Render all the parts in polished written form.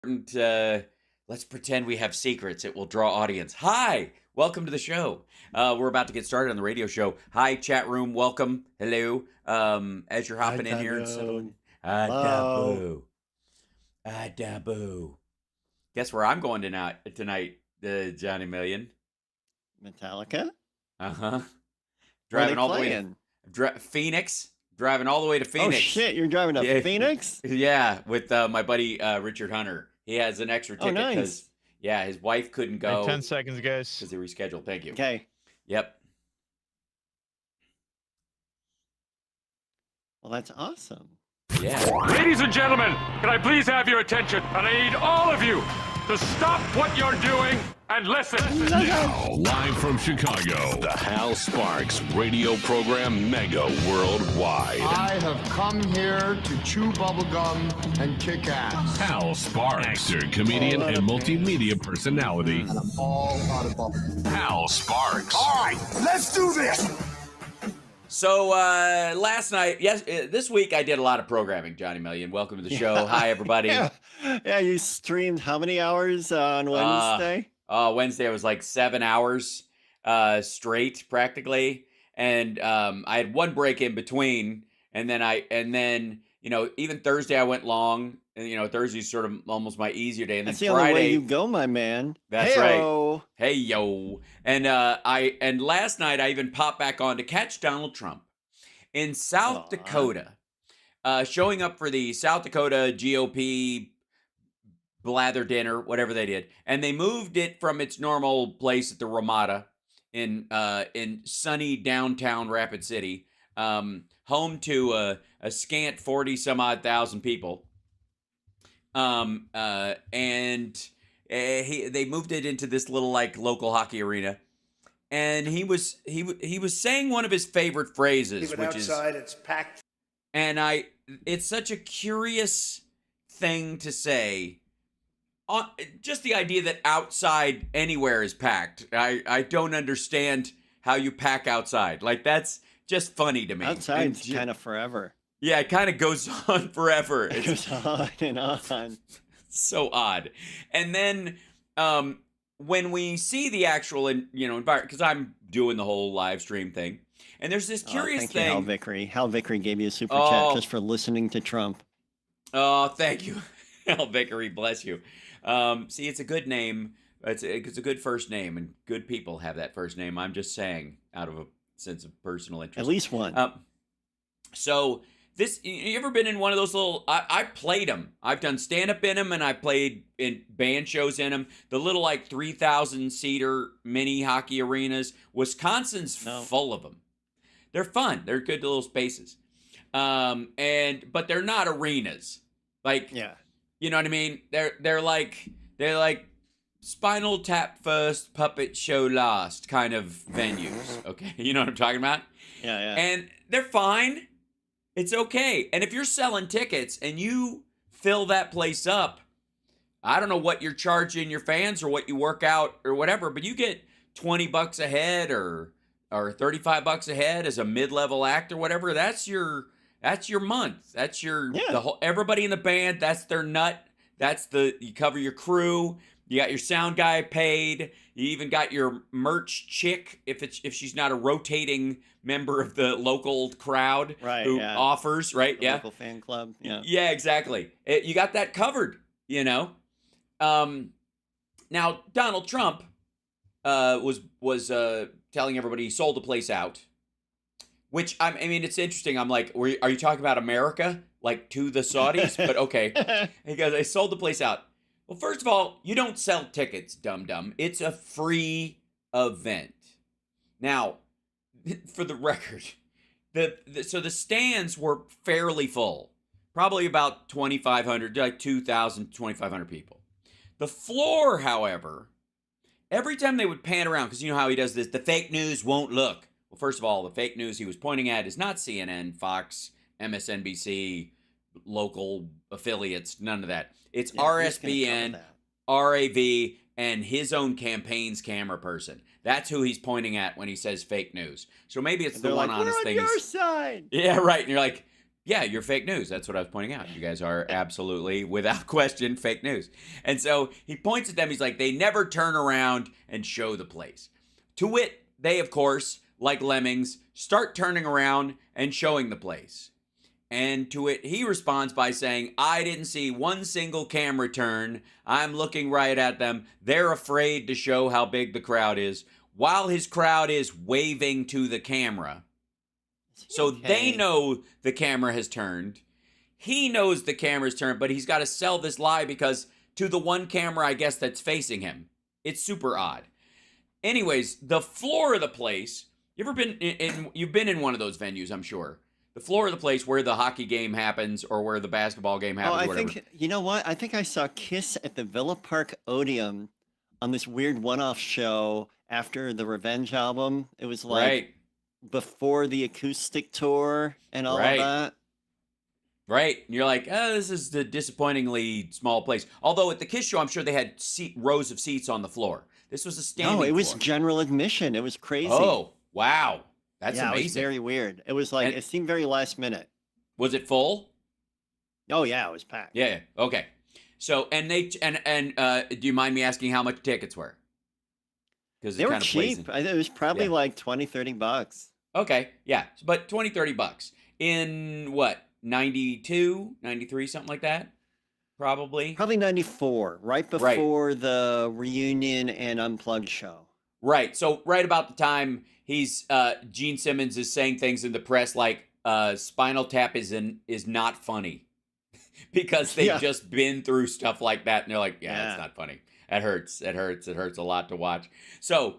And let's pretend we have secrets. It will draw audience. Hi, welcome to the show. We're about to get started on the radio show. Hi, chat room. Welcome. Hello. As you're hopping in here and settling. Adabu. Adabu. Guess where I'm going tonight, Johnny Million. Metallica? Uh-huh. Driving all the way to Phoenix. Driving all the way to Phoenix. Oh, shit. You're driving to Phoenix? Yeah, with my buddy Richard Hunter. He has an extra ticket because, his wife couldn't go. 10 seconds, guys. Because they rescheduled. Thank you. Okay. Yep. Well, that's awesome. Yeah. Ladies and gentlemen, can I please have your attention? And I need all of you to stop what you're doing and listen. Now, live from Chicago, the Hal Sparks radio program Mega Worldwide. I have come here to chew bubblegum and kick ass. Hal Sparks, actor, comedian, and multimedia personality. And I'm all out of bubblegum. Hal Sparks. All right, let's do this. So last night, this week I did a lot of programming, Johnny Million. Welcome to the show. Hi, everybody. Yeah, you streamed how many hours on Wednesday? Wednesday it was like 7 hours straight, practically. And I had one break in between. And then, even Thursday I went long. And, Thursday's sort of almost my easier day. And then That's the Friday, only way you go, my man. That's Hey-o. right. Hey, yo. And last night I even popped back on to catch Donald Trump in South Dakota, showing up for the South Dakota GOP blather dinner, whatever they did. And they moved it from its normal place at the Ramada in sunny downtown Rapid City, home to a scant 40 some odd thousand people. They moved it into this little local hockey arena, and he was saying one of his favorite phrases, which outside, it's packed. And it's such a curious thing to say. Just the idea that outside anywhere is packed. I don't understand how you pack outside. That's just funny to me. Outside's kind of forever. Yeah, it kind of goes on forever. It goes on and on. So odd. And then when we see the actual, environment, because I'm doing the whole live stream thing, and there's this curious thank thing. You, Hal Vickery. Hal Vickery gave you a super chat just for listening to Trump. Oh, thank you, Hal Vickery. Bless you. See, it's a good name. It's a good first name, and good people have that first name. I'm just saying, out of a sense of personal interest. At least one. So. You ever been in one of those little, I played them. I've done stand-up in them, and I played in band shows in them. The little 3,000-seater mini hockey arenas. Wisconsin's full of them. They're fun. They're good little spaces. But they're not arenas. You know what I mean? They're like Spinal Tap first, puppet show last kind of venues. Okay, you know what I'm talking about? Yeah. And they're fine. It's okay. And if you're selling tickets and you fill that place up, I don't know what you're charging your fans or what you work out or whatever, but you get $20 a head or $35 a head as a mid-level act or whatever. That's your month. That's your the whole everybody in the band, that's their nut. You cover your crew. You got your sound guy paid. You even got your merch chick if she's not a rotating member of the local crowd who offers, right? The local fan club. Yeah. Yeah, exactly. You got that covered, Now, Donald Trump was telling everybody he sold the place out, which I mean, it's interesting. I'm like, are you talking about America, to the Saudis? But okay. He goes, I sold the place out. Well, first of all, you don't sell tickets, dum-dum. It's a free event. Now, for the record, so the stands were fairly full. Probably about 2,500, 2,000, 2,500 people. The floor, however, every time they would pan around, because you know how he does this, the fake news won't look. Well, first of all, the fake news he was pointing at is not CNN, Fox, MSNBC, local affiliates, none of that. It's RSBN, RAV, and his own campaign's camera person. That's who he's pointing at when he says fake news. So maybe it's the one honest thing. We're on your side. Yeah, right. And you're like, Yeah, you're fake news. That's what I was pointing out. You guys are absolutely, without question, fake news. And so he points at them. He's like, they never turn around and show the place. To wit, they, of course, like lemmings, start turning around and showing the place. And to it, he responds by saying, I didn't see one single camera turn. I'm looking right at them. They're afraid to show how big the crowd is, while his crowd is waving to the camera. So they know the camera has turned. He knows the camera's turned, but he's got to sell this lie because to the one camera, I guess, that's facing him. It's super odd. Anyways, the floor of the place, you've been in one of those venues, I'm sure. The floor of the place where the hockey game happens or where the basketball game happens. Oh, I think, you know what? I think I saw Kiss at the Villa Park Odeum on this weird one-off show after the Revenge album. It was like before the acoustic tour and all of that. Right. And you're like, oh, this is the disappointingly small place. Although at the Kiss show, I'm sure they had rows of seats on the floor. This was a standing No, it was floor. general admission. It was crazy. Oh, wow. That's amazing. It was very weird. It was like, it seemed very last minute. Was it full? Oh, yeah, it was packed. Yeah. Okay. So, and do you mind me asking how much tickets were? Because they were cheap. It was probably like $20-$30. Okay. Yeah. But $20-$30 in what? 92, 93, something like that? Probably 94, right before the reunion and Unplugged show. Right. So right about the time Gene Simmons is saying things in the press like Spinal Tap is not funny because they've just been through stuff like that and they're like, it's not funny. It hurts. It hurts a lot to watch. So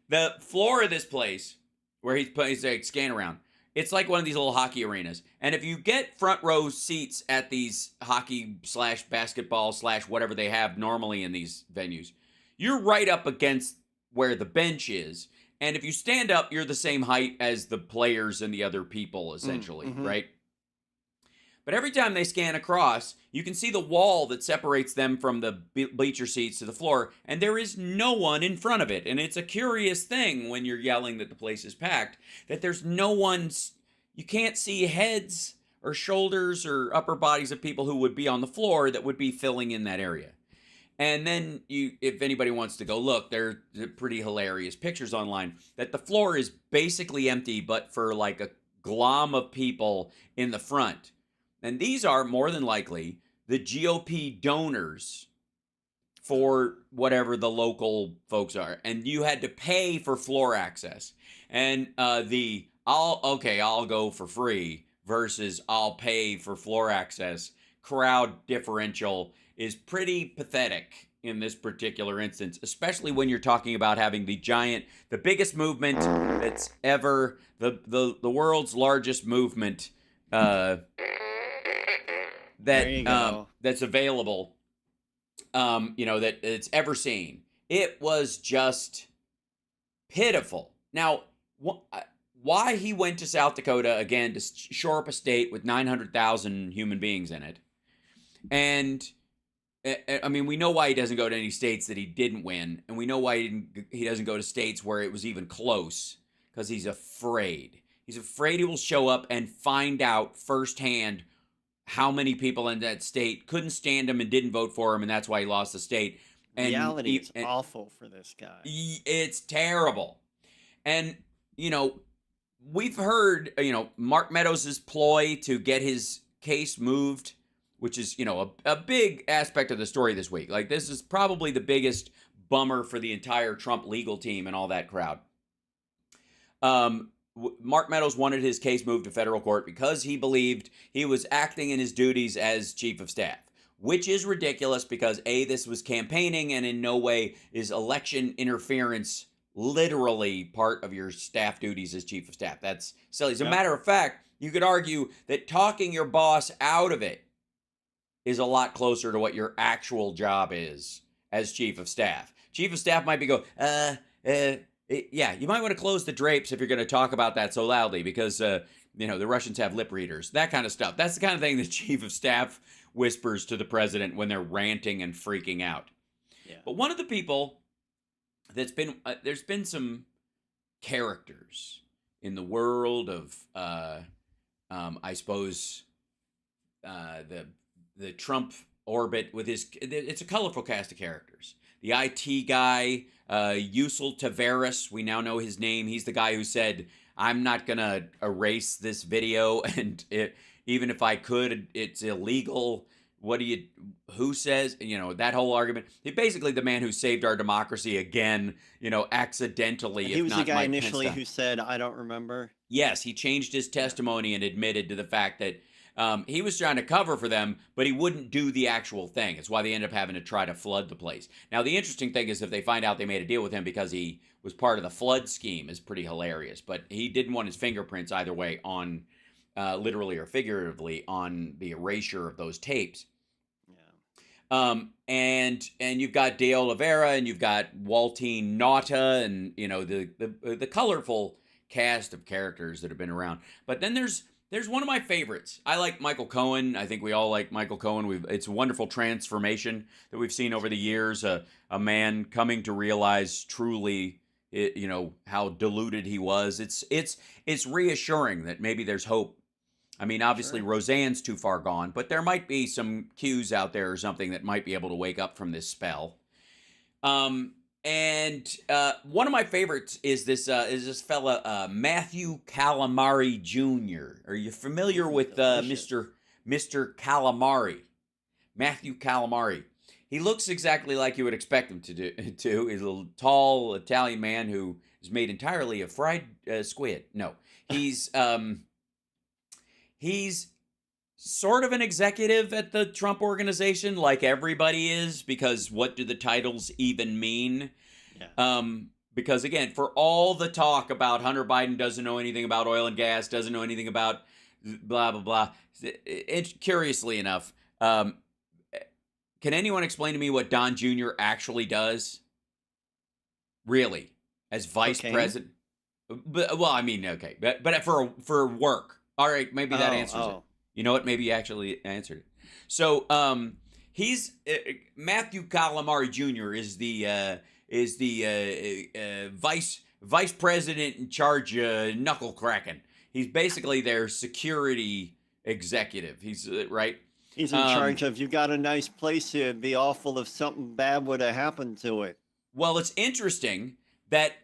the floor of this place where he's like scan around, it's like one of these little hockey arenas. And if you get front row seats at these hockey / basketball / whatever they have normally in these venues, you're right up against where the bench is. And if you stand up, you're the same height as the players and the other people, essentially, right? But every time they scan across, you can see the wall that separates them from the bleacher seats to the floor, and there is no one in front of it. And it's a curious thing when you're yelling that the place is packed, that there's no one, you can't see heads or shoulders or upper bodies of people who would be on the floor that would be filling in that area. And then if anybody wants to go look, there are pretty hilarious pictures online that the floor is basically empty, but for like a glom of people in the front. And these are more than likely the GOP donors for whatever the local folks are. And you had to pay for floor access. And I'll go for free versus I'll pay for floor access crowd differential is pretty pathetic in this particular instance, especially when you're talking about having the biggest movement that's ever, the world's largest movement that's available, that it's ever seen. It was just pitiful. Now, why he went to South Dakota again to shore up a state with 900,000 human beings in it, and I mean, we know why he doesn't go to any states that he didn't win, and we know why he doesn't go to states where it was even close, because he's afraid. He's afraid he will show up and find out firsthand how many people in that state couldn't stand him and didn't vote for him, and that's why he lost the state. And reality is awful for this guy. It's terrible. And, we've heard, Mark Meadows' ploy to get his case moved, which is, a big aspect of the story this week. Like, this is probably the biggest bummer for the entire Trump legal team and all that crowd. Mark Meadows wanted his case moved to federal court because he believed he was acting in his duties as chief of staff, which is ridiculous because, A, this was campaigning, and in no way is election interference literally part of your staff duties as chief of staff. That's silly. As a matter of fact, you could argue that talking your boss out of it is a lot closer to what your actual job is as chief of staff. Chief of staff might be you might want to close the drapes if you're going to talk about that so loudly because, the Russians have lip readers, that kind of stuff. That's the kind of thing the chief of staff whispers to the president when they're ranting and freaking out. Yeah. But one of the people that's been, there's been some characters in the world of, I suppose, the Trump orbit with his. It's a colorful cast of characters. The IT guy, Yusel Taveras, we now know his name. He's the guy who said, "I'm not gonna erase this video, and even if I could, it's illegal." Who says, that whole argument? He's basically the man who saved our democracy again, accidentally. He was the guy initially who said, "I don't remember." Yes, he changed his testimony and admitted to the fact that he was trying to cover for them, but he wouldn't do the actual thing. It's why they end up having to try to flood the place. Now, the interesting thing is if they find out they made a deal with him because he was part of the flood scheme is pretty hilarious. But he didn't want his fingerprints either way on, literally or figuratively, on the erasure of those tapes. And you've got De Oliveira and you've got Waltine Nauta and, the colorful cast of characters that have been around. But then there's one of my favorites. I like Michael Cohen. I think we all like Michael Cohen. It's a wonderful transformation that we've seen over the years. A man coming to realize truly, how deluded he was. It's reassuring that maybe there's hope. I mean, obviously, sure. Roseanne's too far gone, but there might be some cues out there or something that might be able to wake up from this spell. And one of my favorites is this fella, Matthew Calamari Jr. Are you familiar with Mr. Calamari? Matthew Calamari. He looks exactly like you would expect him to do. He's a little tall Italian man who is made entirely of fried squid. No, He's sort of an executive at the Trump organization, like everybody is, because what do the titles even mean? Yeah. Because, again, for all the talk about Hunter Biden doesn't know anything about oil and gas, doesn't know anything about blah, blah, blah, curiously enough, can anyone explain to me what Don Jr. actually does? Really? As vice president? But for work. All right, maybe that answers it. You know what? Maybe you actually answered it. So, he's Matthew Calamari Jr. is the vice president in charge of knuckle cracking. He's basically their security executive. He's right. He's in charge of. You got a nice place here. It'd be awful if something bad would have happened to it. Well, it's interesting that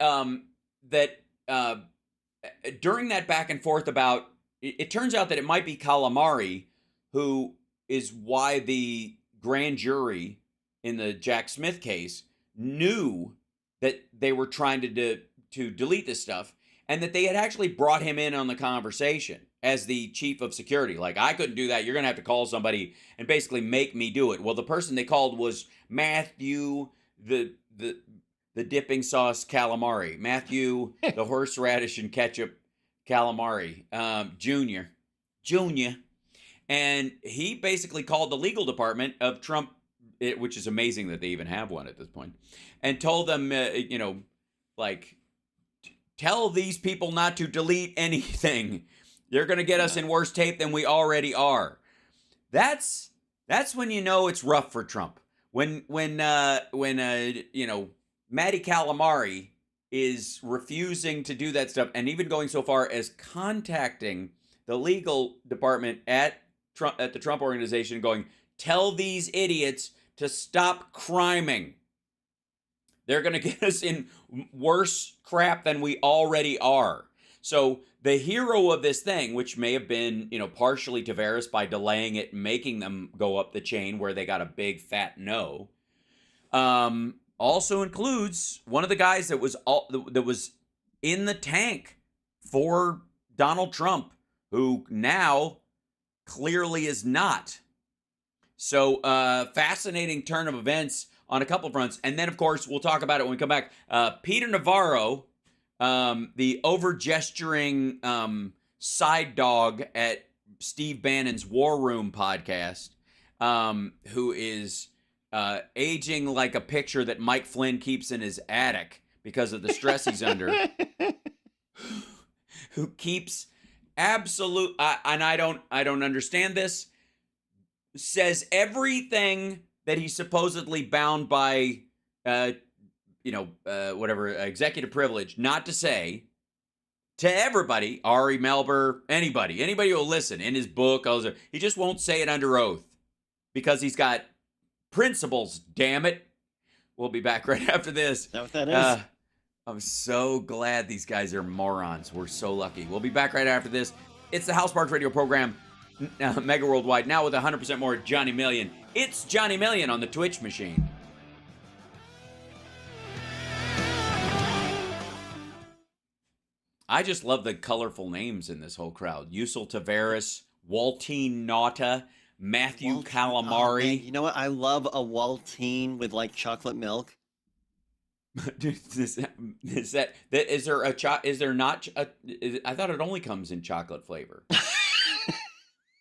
during that back and forth about. It turns out that it might be Calamari, who is why the grand jury in the Jack Smith case knew that they were trying to delete this stuff, and that they had actually brought him in on the conversation as the chief of security. Like, I couldn't do that. You're going to have to call somebody and basically make me do it. Well, the person they called was Matthew, the dipping sauce calamari. Matthew, the horseradish and ketchup Calamari, Junior, and he basically called the legal department of Trump, which is amazing that they even have one at this point, and told them, tell these people not to delete anything. They're going to get us in worse tape than we already are. That's when you know it's rough for Trump. When Matty Calamari is refusing to do that stuff and even going so far as contacting the legal department at the Trump organization going, tell these idiots to stop criming. They're going to get us in worse crap than we already are. So the hero of this thing, which may have been, partially Taveras by delaying it, making them go up the chain where they got a big fat no, also includes one of the guys that was in the tank for Donald Trump, who now clearly is not. So fascinating turn of events on a couple fronts. And then, of course, we'll talk about it when we come back. Peter Navarro, the over-gesturing side dog at Steve Bannon's War Room podcast, who is aging like a picture that Mike Flynn keeps in his attic because of the stress he's under, who keeps absolute, and I don't understand this, says everything that he's supposedly bound by, whatever, executive privilege not to say, to everybody, Ari Melber, anybody who will listen in his book, he just won't say it under oath because he's got principles, damn it. We'll be back right after this. Is that what that is? I'm so glad these guys are morons. We're so lucky. We'll be back right after this. It's the House Sparks Radio program, Mega Worldwide, now with 100% more Johnny Million. It's Johnny Million on the Twitch machine. I just love the colorful names in this whole crowd. Yusel Tavares, Waltine Nauta, Matthew Calamari. Man, you know what? I love a Waltine with like chocolate milk. Is there not? I thought it only comes in chocolate flavor.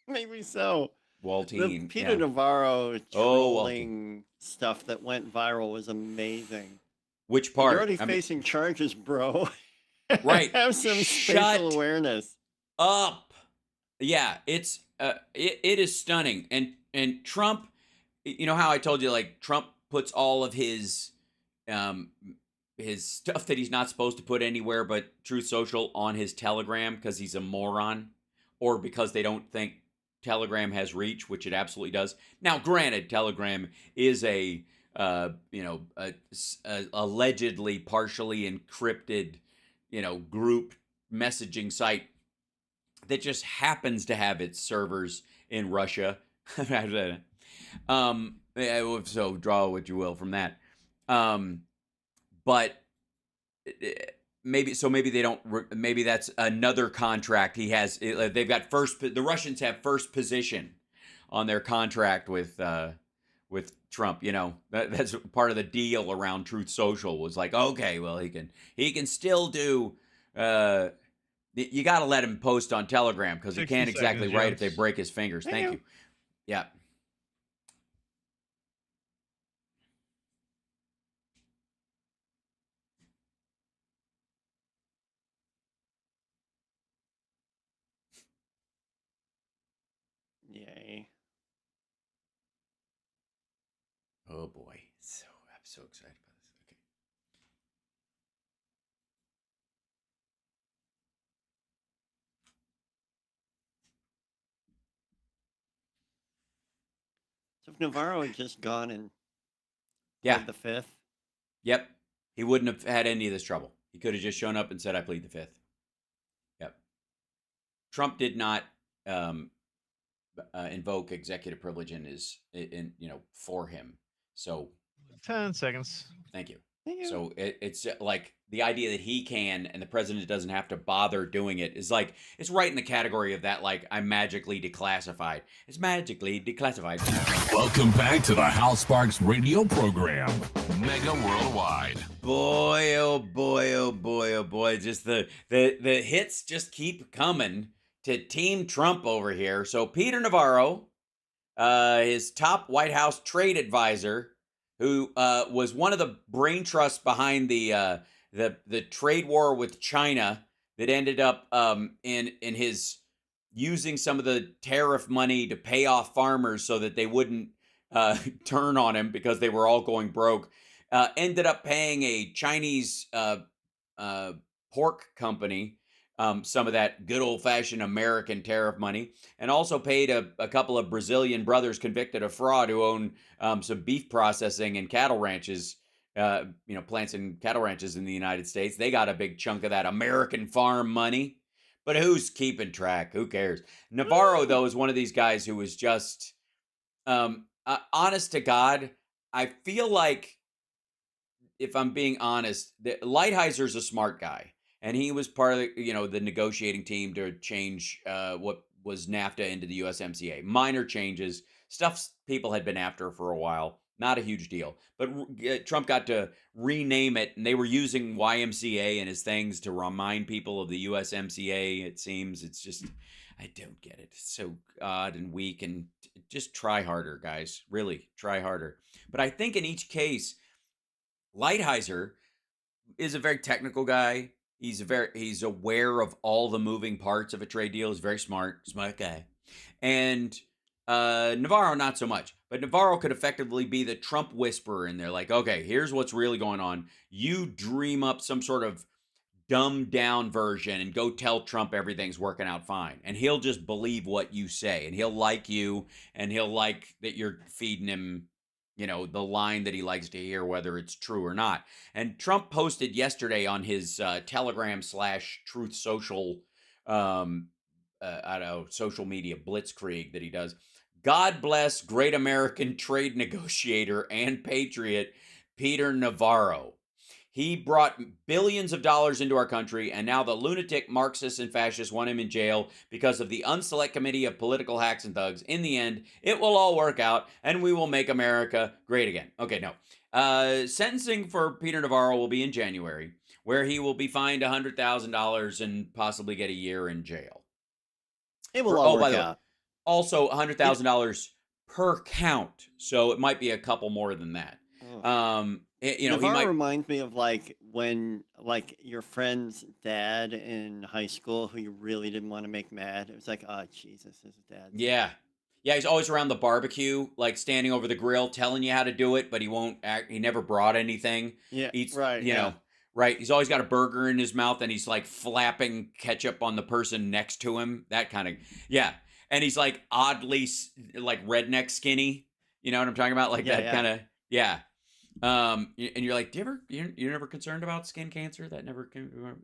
Maybe so. Waltine. The Peter Navarro Oh, trolling stuff that went viral was amazing. Which part? You're already facing charges, bro. Right. Have some spatial awareness. Up. Yeah, it is stunning. And Trump, you know how I told you, like, Trump puts all of his stuff that he's not supposed to put anywhere but Truth Social on his Telegram because he's a moron, or because they don't think Telegram has reach, which it absolutely does. Now, granted, Telegram is a allegedly partially encrypted, group messaging site that just happens to have its servers in Russia. So draw what you will from that. But maybe they don't. Maybe that's another contract he has. They've got the Russians have first position on their contract with Trump. That's part of the deal around Truth Social was like, okay, well he can still do. You got to let him post on Telegram because he can't exactly write if they break his fingers. Thank you. Yeah. Yay. Oh boy. I'm so excited about this. Okay. So if Navarro had just gone and Yeah. pled the fifth. Yep. He wouldn't have had any of this trouble. He could have just shown up and said, I plead the fifth. Yep. Trump did not invoke executive privilege for him. So 10 seconds. Thank you. So it's like the idea that he can and the president doesn't have to bother doing it is like, it's right in the category of that, like, I'm magically declassified. It's magically declassified. Welcome back to the House Sparks radio program, Mega Worldwide. Boy, oh boy, oh boy, oh boy. Just the hits just keep coming to Team Trump over here. So Peter Navarro, his top White House trade advisor, who was one of the brain trusts behind the trade war with China that ended up in his using some of the tariff money to pay off farmers so that they wouldn't turn on him because they were all going broke, ended up paying a Chinese pork company some of that good old-fashioned American tariff money, and also paid a couple of Brazilian brothers convicted of fraud who own some beef processing and cattle ranches, plants and cattle ranches in the United States. They got a big chunk of that American farm money. But who's keeping track? Who cares? Navarro, though, is one of these guys who was just, honest to God, I feel like, if I'm being honest, Lighthizer a smart guy. And he was part of the negotiating team to change what was NAFTA into the USMCA. Minor changes, stuff people had been after for a while. Not a huge deal. But Trump got to rename it, and they were using YMCA and his things to remind people of the USMCA, it seems. It's just, I don't get it. It's so odd and weak, and just try harder, guys. Really, try harder. But I think in each case, Lighthizer is a very technical guy. He's aware of all the moving parts of a trade deal. He's very smart guy. And Navarro, not so much. But Navarro could effectively be the Trump whisperer in there. Like, okay, here's what's really going on. You dream up some sort of dumbed down version and go tell Trump everything's working out fine. And he'll just believe what you say, and he'll like you, and he'll like that you're feeding him, the line that he likes to hear, whether it's true or not. And Trump posted yesterday on his Telegram/Truth Social, I don't know, social media blitzkrieg that he does. God bless great American trade negotiator and patriot Peter Navarro. He brought billions of dollars into our country, and now the lunatic Marxists and fascists want him in jail because of the unselect committee of political hacks and thugs. In the end, it will all work out, and we will make America great again. Okay, no. Sentencing for Peter Navarro will be in January, where he will be fined $100,000 and possibly get a year in jail. It will all work out. Also, $100,000 per count, so it might be a couple more than that. Navarro reminds me of when your friend's dad in high school who you really didn't want to make mad. It was like, oh Jesus, his dad. Yeah, he's always around the barbecue, like standing over the grill, telling you how to do it, but he won't act. He never brought anything. Yeah, Right. He's always got a burger in his mouth, and he's like flapping ketchup on the person next to him. That kind of and he's like oddly like redneck skinny. You know what I'm talking about? Like that kind of and you're like, you're never concerned about skin cancer? That never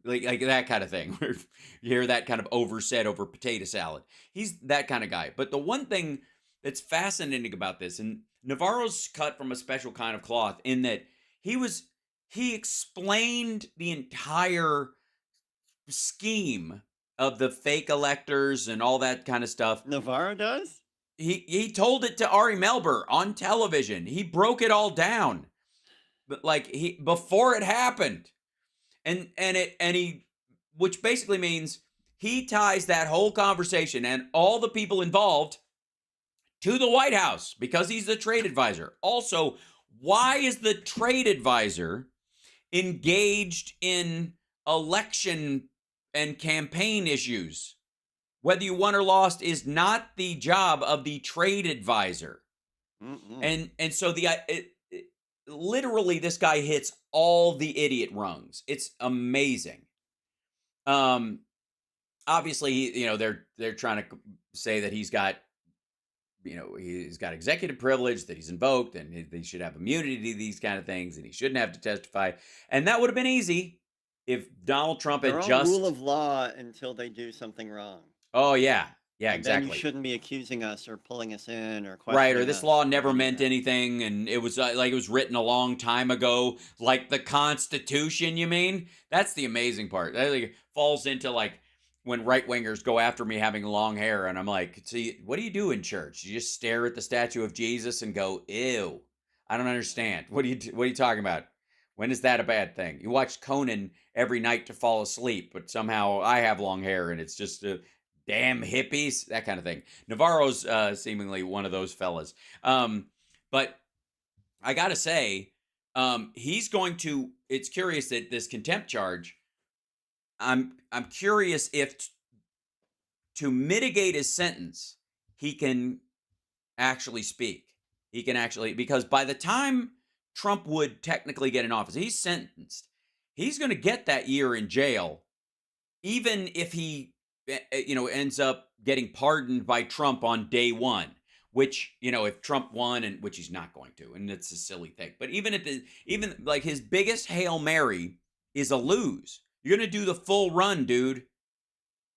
like that kind of thing. Where you hear that kind of oversaid over potato salad. He's that kind of guy. But the one thing that's fascinating about this, and Navarro's cut from a special kind of cloth in that he explained the entire scheme of the fake electors and all that kind of stuff. Navarro does? He told it to Ari Melber on television. He broke it all down. But before it happened. And he which basically means he ties that whole conversation and all the people involved to the White House because he's the trade advisor. Also, why is the trade advisor engaged in election and campaign issues? Whether you won or lost is not the job of the trade advisor. And so literally this guy hits all the idiot rungs. It's amazing. Obviously, they're trying to say that he's got executive privilege that he's invoked, and he should have immunity to these kind of things, and he shouldn't have to testify. And that would have been easy if Donald Trump had just rule of law until they do something wrong. Oh yeah, and exactly. Then you shouldn't be accusing us or pulling us in or questioning right. Or this us law never meant anything, and it was it was written a long time ago, like the Constitution. You mean? That's the amazing part. That falls into when right-wingers go after me having long hair, and I'm like, see, what do you do in church? You just stare at the statue of Jesus and go, ew, I don't understand. What are you talking about? When is that a bad thing? You watch Conan every night to fall asleep, but somehow I have long hair, and it's just damn hippies, that kind of thing. Navarro's seemingly one of those fellas. But I got to say, he's going to, it's curious that this contempt charge, I'm curious if to mitigate his sentence, he can actually speak. He can actually, because by the time Trump would technically get in office, he's sentenced. He's going to get that year in jail, even if he, ends up getting pardoned by Trump on day one. Which, if Trump won, and which he's not going to, and it's a silly thing. But even his biggest Hail Mary is a lose. You're going to do the full run, dude.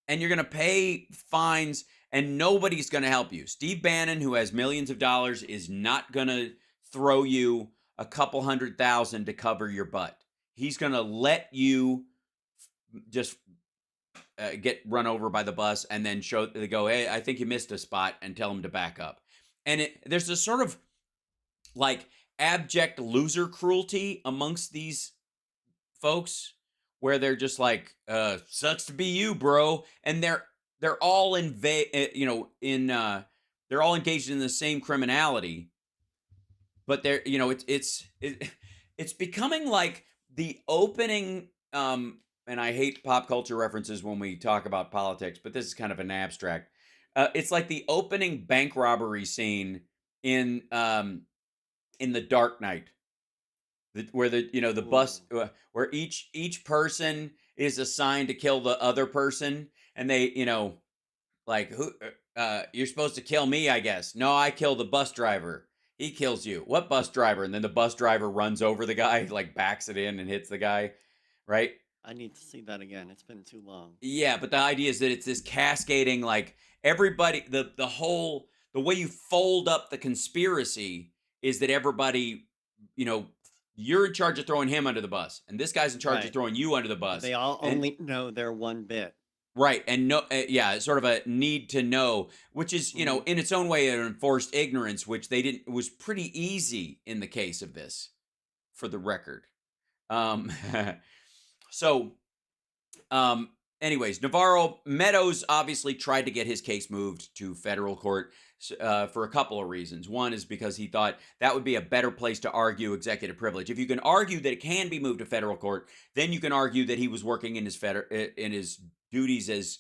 And you're going to pay fines, and nobody's going to help you. Steve Bannon, who has millions of dollars, is not going to throw you a couple $100,000 to cover your butt. He's going to let you just get run over by the bus and then they go, hey, I think you missed a spot, and tell him to back up. And there's this sort of abject loser cruelty amongst these folks, where they're just like, sucks to be you, bro. And they're all they're all engaged in the same criminality, but they're, it's becoming like the opening, and I hate pop culture references when we talk about politics, but this is kind of an abstract. It's like the opening bank robbery scene in The Dark Knight. Where the bus, where each person is assigned to kill the other person, and they, like, who, you're supposed to kill me, I guess. No, I kill the bus driver. He kills you. What bus driver? And then the bus driver runs over the guy, like backs it in and hits the guy, right? I need to see that again. It's been too long. Yeah, but the idea is that it's this cascading, like everybody, the way you fold up the conspiracy is that everybody, you're in charge of throwing him under the bus, and this guy's in charge of throwing you under the bus. They all only know their one bit. Right, and it's sort of a need to know, which is, in its own way, an enforced ignorance, which they didn't, was pretty easy in the case of this, for the record. So, anyways, Meadows obviously tried to get his case moved to federal court for a couple of reasons. One is because he thought that would be a better place to argue executive privilege. If you can argue that it can be moved to federal court, then you can argue that he was working in his duties as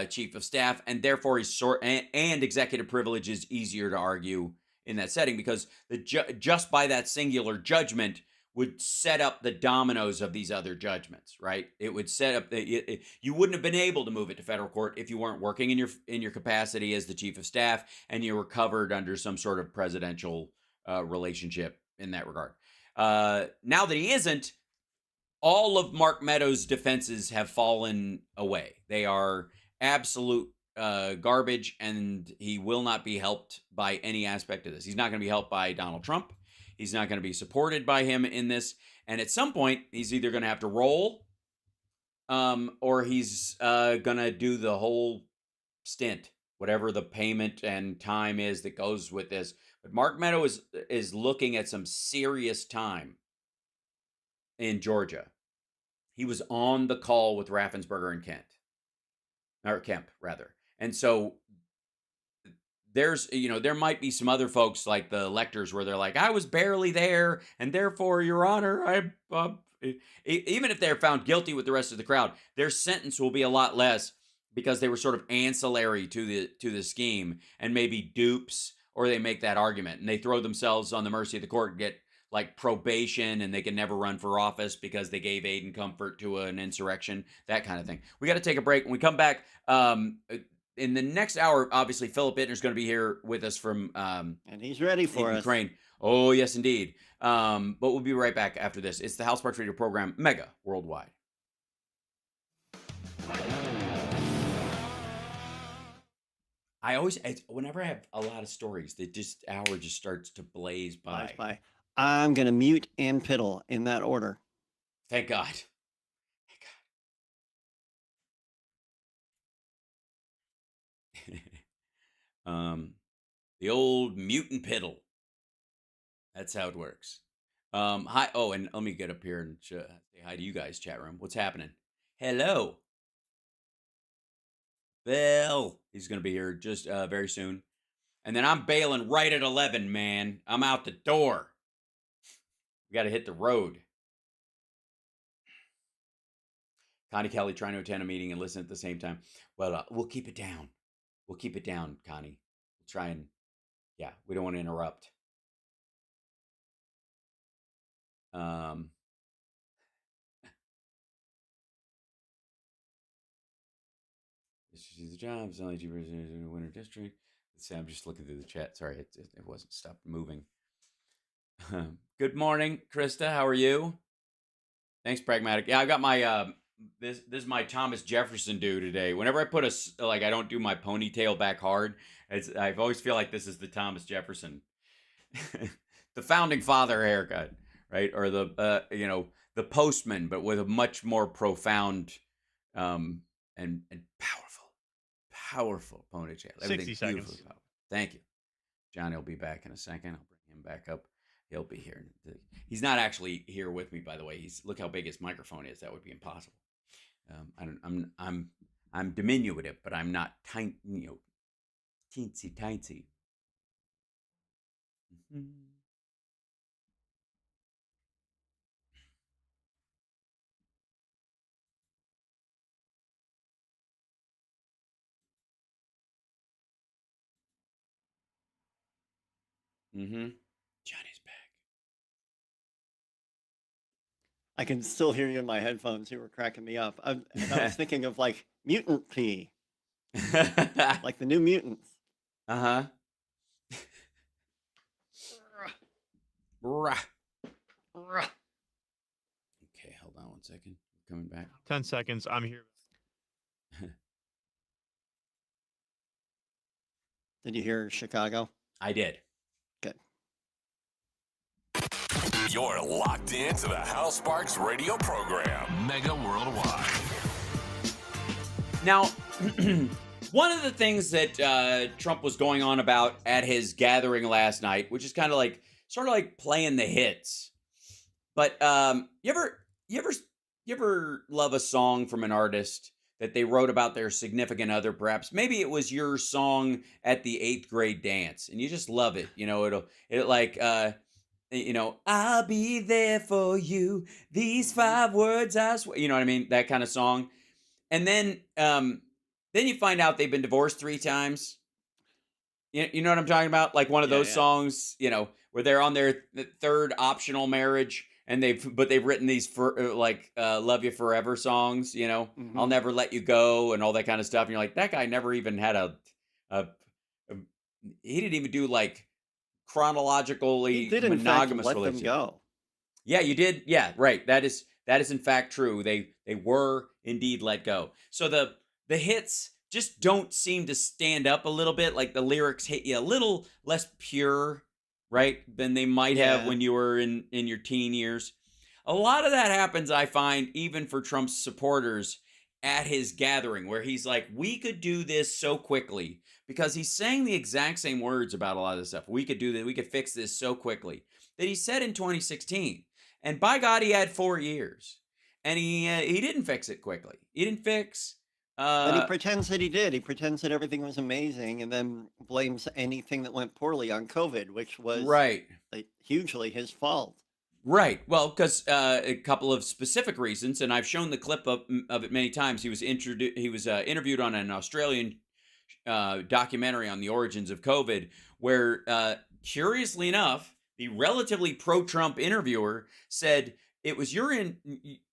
chief of staff, and therefore and executive privilege is easier to argue in that setting, because just by that singular judgment would set up the dominoes of these other judgments, right? It would set up you wouldn't have been able to move it to federal court if you weren't working in your capacity as the chief of staff and you were covered under some sort of presidential relationship in that regard. Now that he isn't, all of Mark Meadows' defenses have fallen away. They are absolute garbage, and he will not be helped by any aspect of this. He's not going to be helped by Donald Trump. He's not going to be supported by him in this. And at some point, he's either going to have to roll or he's going to do the whole stint, whatever the payment and time is that goes with this. But Mark Meadows is looking at some serious time in Georgia. He was on the call with Raffensperger and Kemp, rather. And so there's, there might be some other folks like the electors where they're like, I was barely there, and therefore, Your Honor, even if they're found guilty with the rest of the crowd, their sentence will be a lot less because they were sort of ancillary to the scheme and maybe dupes, or they make that argument and they throw themselves on the mercy of the court and get like probation, and they can never run for office because they gave aid and comfort to an insurrection, that kind of thing. We got to take a break. When we come back, in the next hour, obviously, Philip Ittner's going to be here with us from and he's ready for us. Ukraine. Oh, yes, indeed. But we'll be right back after this. It's the House Sparks Radio program, Mega Worldwide. Whenever I have a lot of stories, hour just starts to blaze by. I'm going to mute and piddle in that order. Thank God. The old mutant piddle. That's how it works. Hi. Oh, and let me get up here and say hi to you guys, chat room. What's happening? Hello. Bill. He's going to be here just very soon. And then I'm bailing right at 11, man. I'm out the door. We got to hit the road. Connie Kelly trying to attend a meeting and listen at the same time. Well, we'll keep it down. We'll keep it down, Connie. We'll try and, we don't want to interrupt. This is the job. It's only 2% in the winter district. Let's see, I'm just looking through the chat. Sorry, it wasn't stopped moving. Good morning, Krista. How are you? Thanks, Pragmatic. Yeah, I got my this is my Thomas Jefferson do today. Whenever I put I don't do my ponytail back hard. I always feel like this is the Thomas Jefferson, the founding father haircut, right? Or the postman, but with a much more profound and powerful ponytail. 60 seconds. Thank you. Johnny will be back in a second. I'll bring him back up. He'll be here. He's not actually here with me, by the way. Look how big his microphone is. That would be impossible. I'm diminutive, but I'm not tiny, teensy tiny. Johnny's back. I can still hear you in my headphones. You were cracking me up. I was thinking of like mutant pee, like the New Mutants. Uh-huh. Rah. Okay, hold on one second. Coming back. 10 seconds. I'm here. Did you hear Chicago? I did. Good. You're locked into the Hal Sparks radio program, Mega Worldwide. Now, one of the things that Trump was going on about at his gathering last night, which is kind of like sort of like playing the hits. But you ever love a song from an artist that they wrote about their significant other, perhaps? Maybe it was your song at the 8th grade dance, and you just love it. You know, it like you know, I'll be there for you. These 5 words I swear. You know what I mean? That kind of song. And then you find out they've been divorced 3 times. You know what I'm talking about? Like one of those songs, you know, where they're on their 3rd optional marriage, and they've written these "Love You Forever" songs. You know, I'll never let you go, and all that kind of stuff. And you're like, that guy never even had he didn't even do like chronologically monogamous let relationship. them go. Yeah, you did. Yeah, right. That is in fact true. They were indeed let go. So the hits just don't seem to stand up a little bit. Like the lyrics hit you a little less pure, right, than they might have when you were in your teen years. A lot of that happens, I find, even for Trump's supporters at his gathering, where he's like, we could do this so quickly, because he's saying the exact same words about a lot of this stuff. We could do that. We could fix this so quickly that he said in 2016. And by God, he had 4 years, and he didn't fix it quickly. He didn't fix. But he pretends that he did. He pretends that everything was amazing, and then blames anything that went poorly on COVID, which was hugely his fault. Right. Well, because a couple of specific reasons, and I've shown the clip of it many times. He was interviewed on an Australian documentary on the origins of COVID, where curiously enough, the relatively pro-Trump interviewer said it was the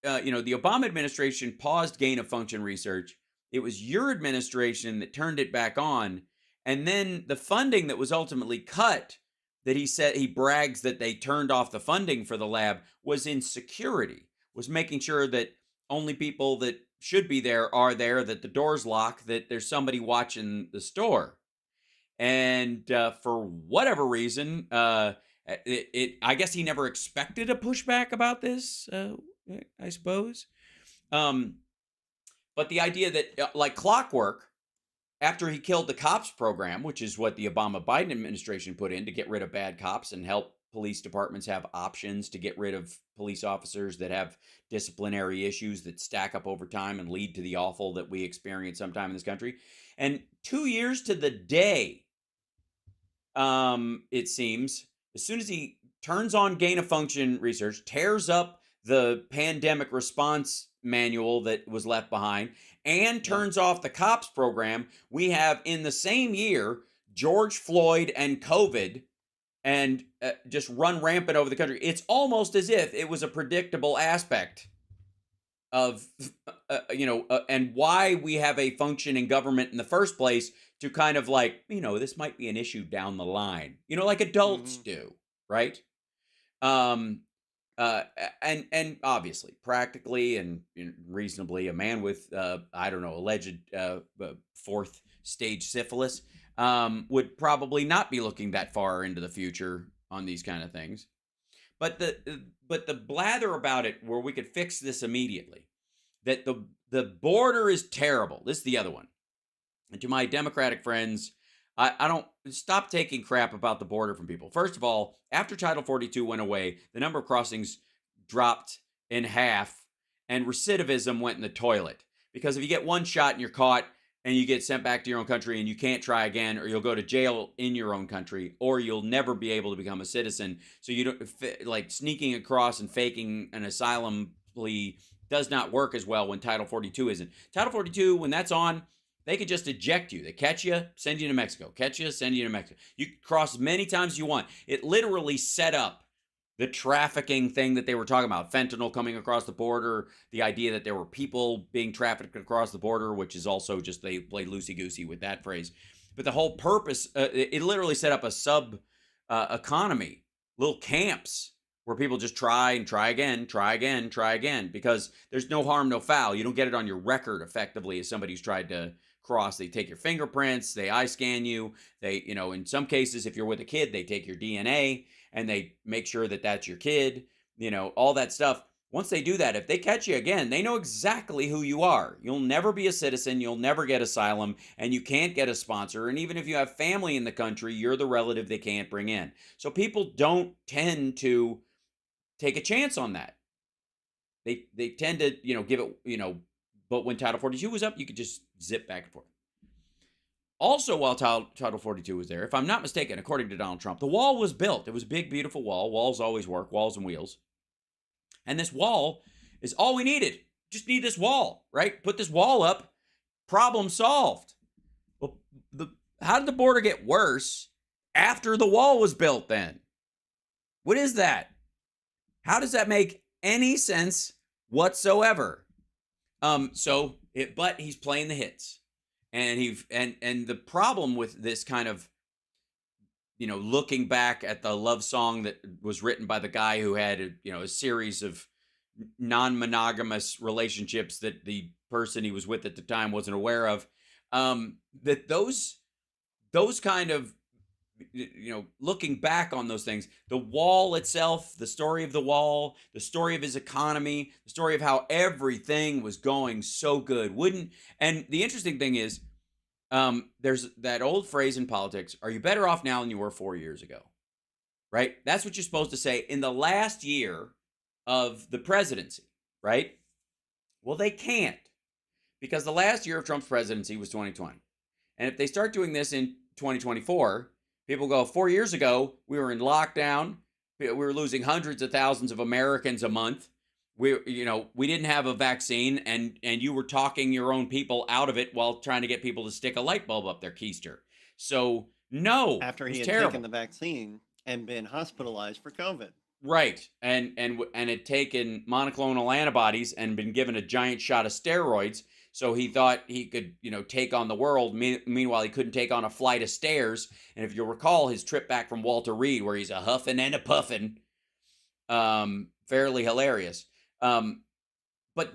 Obama administration paused gain-of-function research. It was your administration that turned it back on, and then the funding that was ultimately cut, that he said he brags that they turned off the funding for the lab, was in security, was making sure that only people that should be there are there, that the door's locked, that there's somebody watching the store. And for whatever reason, I guess he never expected a pushback about this, I suppose. But the idea that, like clockwork, after he killed the cops program, which is what the Obama-Biden administration put in to get rid of bad cops and help police departments have options to get rid of police officers that have disciplinary issues that stack up over time and lead to the awful that we experience sometime in this country. And 2 years to the day, it seems, as soon as he turns on gain-of-function research, tears up the pandemic response manual that was left behind, and turns off the cops program, we have in the same year George Floyd and COVID, and just run rampant over the country. It's almost as if it was a predictable aspect of and why we have a functioning government in the first place, to kind of like, this might be an issue down the line, like adults do, right? And obviously, practically and reasonably, a man with, alleged 4th stage syphilis would probably not be looking that far into the future on these kind of things. But the blather about it, where we could fix this immediately, that the border is terrible. This is the other one. And to my Democratic friends, I don't stop taking crap about the border from people. First of all, after Title 42 went away, the number of crossings dropped in half, and recidivism went in the toilet. Because if you get one shot and you're caught and you get sent back to your own country and you can't try again, or you'll go to jail in your own country, or you'll never be able to become a citizen. So you don't, like, sneaking across and faking an asylum plea does not work as well when Title 42 isn't. Title 42, when that's on, they could just eject you. They catch you, send you to Mexico. Catch you, send you to Mexico. You cross as many times as you want. It literally set up the trafficking thing that they were talking about, fentanyl coming across the border, the idea that there were people being trafficked across the border, which is also just they played loosey-goosey with that phrase. But the whole purpose, it literally set up a sub economy, little camps where people just try and try again, because there's no harm, no foul. You don't get it on your record effectively as somebody who's tried to cross. They take your fingerprints, they eye scan you. They, in some cases, if you're with a kid, they take your DNA and they make sure that that's your kid, all that stuff. Once they do that, if they catch you again, they know exactly who you are. You'll never be a citizen. You'll never get asylum, and you can't get a sponsor. And even if you have family in the country, you're the relative they can't bring in. So people don't tend to take a chance on that. They tend to, give it, but when Title 42 was up, you could just zip back and forth. Also, while Title 42 was there, if I'm not mistaken, according to Donald Trump, the wall was built. It was a big, beautiful wall. Walls always work, walls and wheels. And this wall is all we needed. Just need this wall, right? Put this wall up, problem solved. Well, how did the border get worse after the wall was built then? What is that? How does that make any sense whatsoever? But he's playing the hits. And the problem with this kind of, looking back at the love song that was written by the guy who had, a series of non-monogamous relationships that the person he was with at the time wasn't aware of, that those kind of, looking back on those things, the wall itself, the story of the wall, the story of his economy, the story of how everything was going so good, and the interesting thing is, there's that old phrase in politics, are you better off now than you were 4 years ago? Right? That's what you're supposed to say in the last year of the presidency, right? Well, they can't, because the last year of Trump's presidency was 2020. And if they start doing this in 2024, people go, 4 years ago, we were in lockdown. We were losing hundreds of thousands of Americans a month. We didn't have a vaccine, and you were talking your own people out of it while trying to get people to stick a light bulb up their keister. So, no. After he had taken the vaccine and been hospitalized for COVID. Right. And had taken monoclonal antibodies and been given a giant shot of steroids. So he thought he could, take on the world. Meanwhile, he couldn't take on a flight of stairs. And if you'll recall his trip back from Walter Reed, where he's a huffing and a puffing, fairly hilarious. But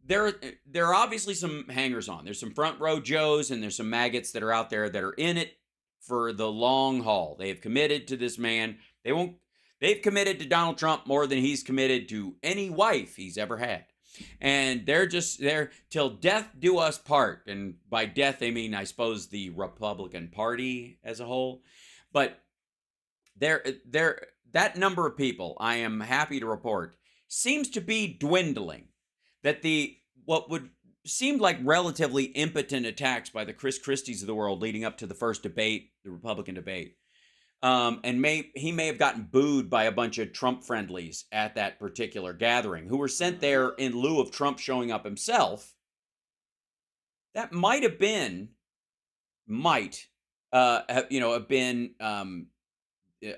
there are obviously some hangers on. There's some front row Joes and there's some maggots that are out there that are in it for the long haul. They have committed to this man. They've committed to Donald Trump more than he's committed to any wife he's ever had. And they're just there till death do us part. And by death, they mean, I suppose, the Republican Party as a whole. But that number of people, I am happy to report, seems to be dwindling. That what would seem like relatively impotent attacks by the Chris Christies of the world leading up to the first debate, the Republican debate, and he may have gotten booed by a bunch of Trump friendlies at that particular gathering who were sent there in lieu of Trump showing up himself. That might have been a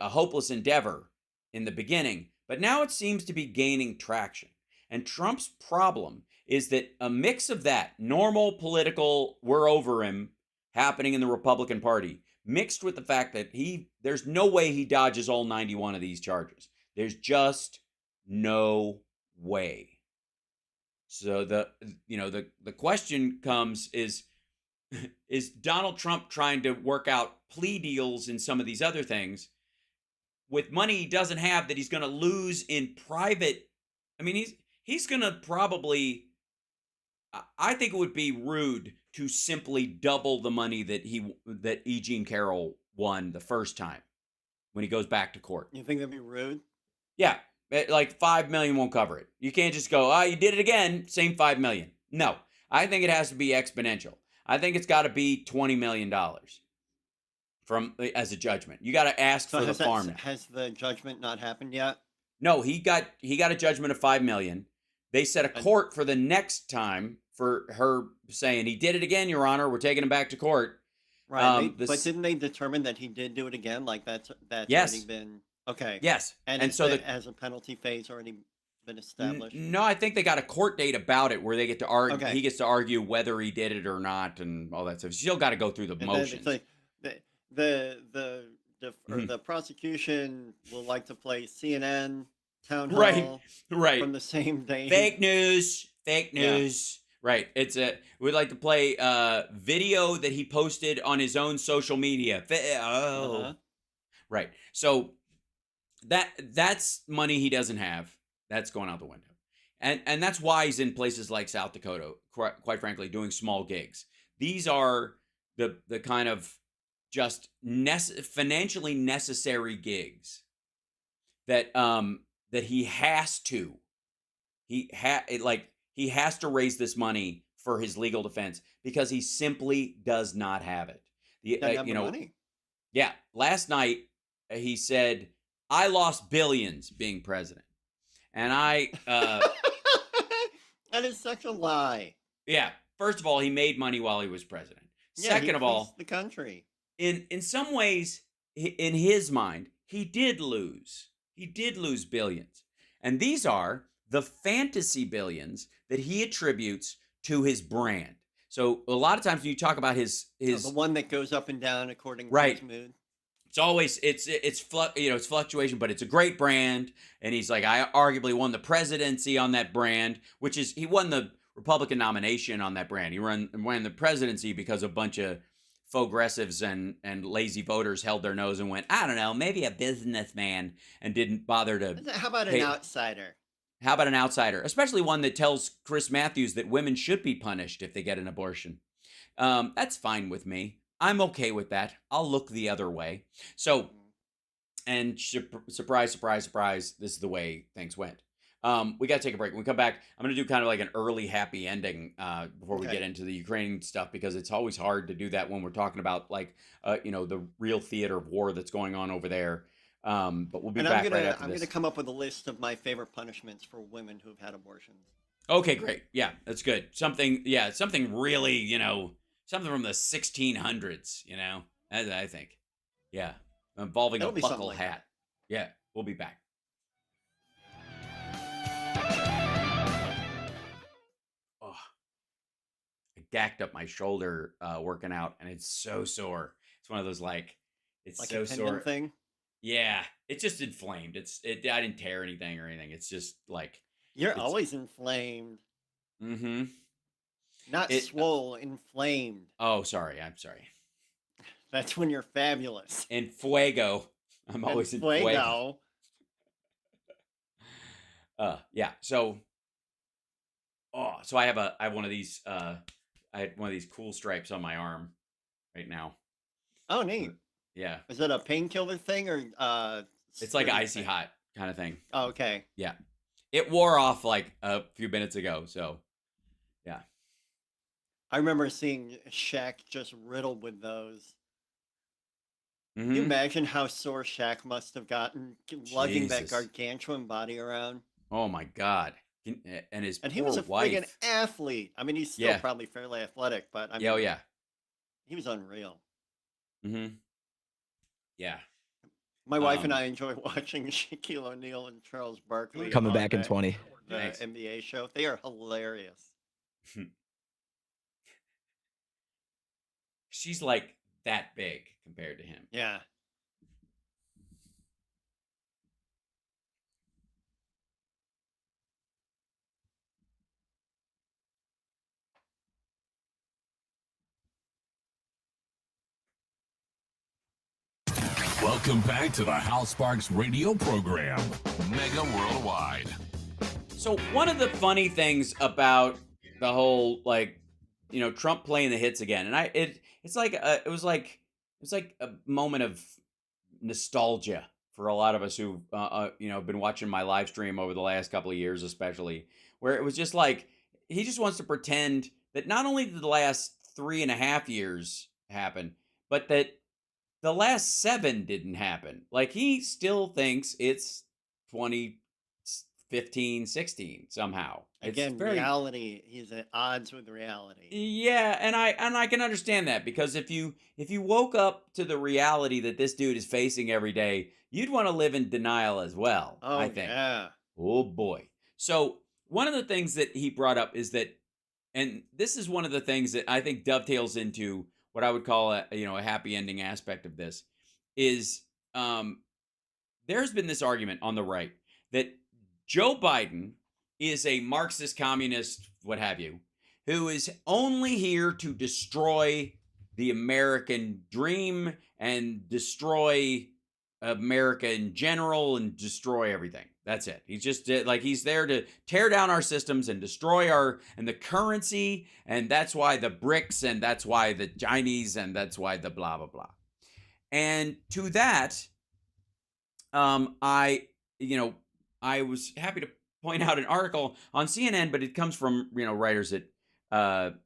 hopeless endeavor in the beginning, but now it seems to be gaining traction. And Trump's problem is that a mix of that normal political we're over him happening in the Republican Party, mixed with the fact that there's no way he dodges all 91 of these charges. There's just no way. So the question comes is Donald Trump trying to work out plea deals in some of these other things with money he doesn't have that he's going to lose in private? I mean, he's going to probably, I think it would be rude to simply double the money that E. Jean Carroll won the first time when he goes back to court. You think that'd be rude? Yeah, like $5 million won't cover it. You can't just go, you did it again, same $5 million. No, I think it has to be exponential. I think it's got to be $20 million as a judgment. You got to ask for the farm. Has the judgment not happened yet? No, he got a judgment of $5 million. They set a court for the next time for her saying, he did it again, Your Honor. We're taking him back to court. Right. But didn't they determine that he did do it again? Like that's yes. already been... Okay. Yes. And so has a penalty phase already been established? No, I think they got a court date about it where they get to argue. Okay. He gets to argue whether he did it or not, and all that stuff. You still got to go through the And then motions. it's like the prosecution will like to play CNN town hall Right. from the same day. Fake news. Right. We'd like to play video that he posted on his own social media. Right. So that's money he doesn't have. That's going out the window. And that's why he's in places like South Dakota, quite frankly, doing small gigs. These are the kind of just financially necessary gigs that that he has to. He has to raise this money for his legal defense because he simply does not have it. Doesn't have the money. Yeah. Last night he said, "I lost billions being president," and that is such a lie. Yeah. First of all, he made money while he was president. Yeah, Second of all, the country. In some ways, in his mind, he did lose. He did lose billions, and these are the fantasy billions that he attributes to his brand. So a lot of times when you talk about his the one that goes up and down according to Right. his mood. It's always it's fluctuation, but it's a great brand. And he's like, I arguably won the presidency on that brand, which is he won the Republican nomination on that brand. He won the presidency because a bunch of progressives and lazy voters held their nose and went, I don't know, maybe a businessman, and didn't bother to. How about an outsider? How about an outsider? Especially one that tells Chris Matthews that women should be punished if they get an abortion. That's fine with me. I'm okay with that. I'll look the other way. So, and surprise, surprise, surprise, this is the way things went. We got to take a break. When we come back, I'm going to do kind of like an early happy ending before we get into the Ukraine stuff, because it's always hard to do that when we're talking about like, the real theater of war that's going on over there. But we'll be back right after this. I'm going to come up with a list of my favorite punishments for women who've had abortions. Okay, great. Yeah, that's good. Something really, something from the 1600s, I think. Yeah, involving a buckle hat. That. Yeah, we'll be back. Oh, I gacked up my shoulder working out, and it's so sore. It's one of those it's like so a sore thing. Yeah, it's just inflamed. I didn't tear anything or anything. It's just you're always inflamed. Mm-hmm. Not swole, inflamed. Oh, sorry. I'm sorry. That's when you're fabulous. In fuego. I'm always in fuego. Yeah. So I have one of these I had one of these cool stripes on my arm right now. Oh, neat. Yeah. Is it a painkiller thing or it's like icy hot kind of thing. Oh, okay. Yeah. It wore off like a few minutes ago, so yeah. I remember seeing Shaq just riddled with those. Mm-hmm. Can you imagine how sore Shaq must have gotten lugging that gargantuan body around? Oh my God. And he was a friggin' athlete. I mean, he's still probably fairly athletic, but I mean, he was unreal. Mm-hmm. Yeah. My wife and I enjoy watching Shaquille O'Neal and Charles Barkley coming back in 20. The NBA show. They are hilarious. She's like that big compared to him. Yeah. Welcome back to the Hal Sparks radio program, Mega Worldwide. So one of the funny things about the whole Trump playing the hits again, and it was like a moment of nostalgia for a lot of us who been watching my live stream over the last couple of years, especially, where it was just like he just wants to pretend that not only did the last 3.5 years happen, but that the last 7 didn't happen. Like he still thinks it's 2015 15, 16 somehow. Again, reality. He's at odds with reality. Yeah, and I can understand that, because if you woke up to the reality that this dude is facing every day, you'd want to live in denial as well. Oh, I think. yeah. Oh boy. So one of the things that he brought up is that, and this is one of the things that I think dovetails into what I would call a happy ending aspect of this, is there's been this argument on the right that Joe Biden is a Marxist, communist, what have you, who is only here to destroy the American dream and destroy America in general and destroy everything. That's it. He's just he's there to tear down our systems and destroy the currency, and that's why the BRICS, and that's why the Chinese, and that's why the blah blah blah. And to that, I was happy to point out an article on CNN, but it comes from writers at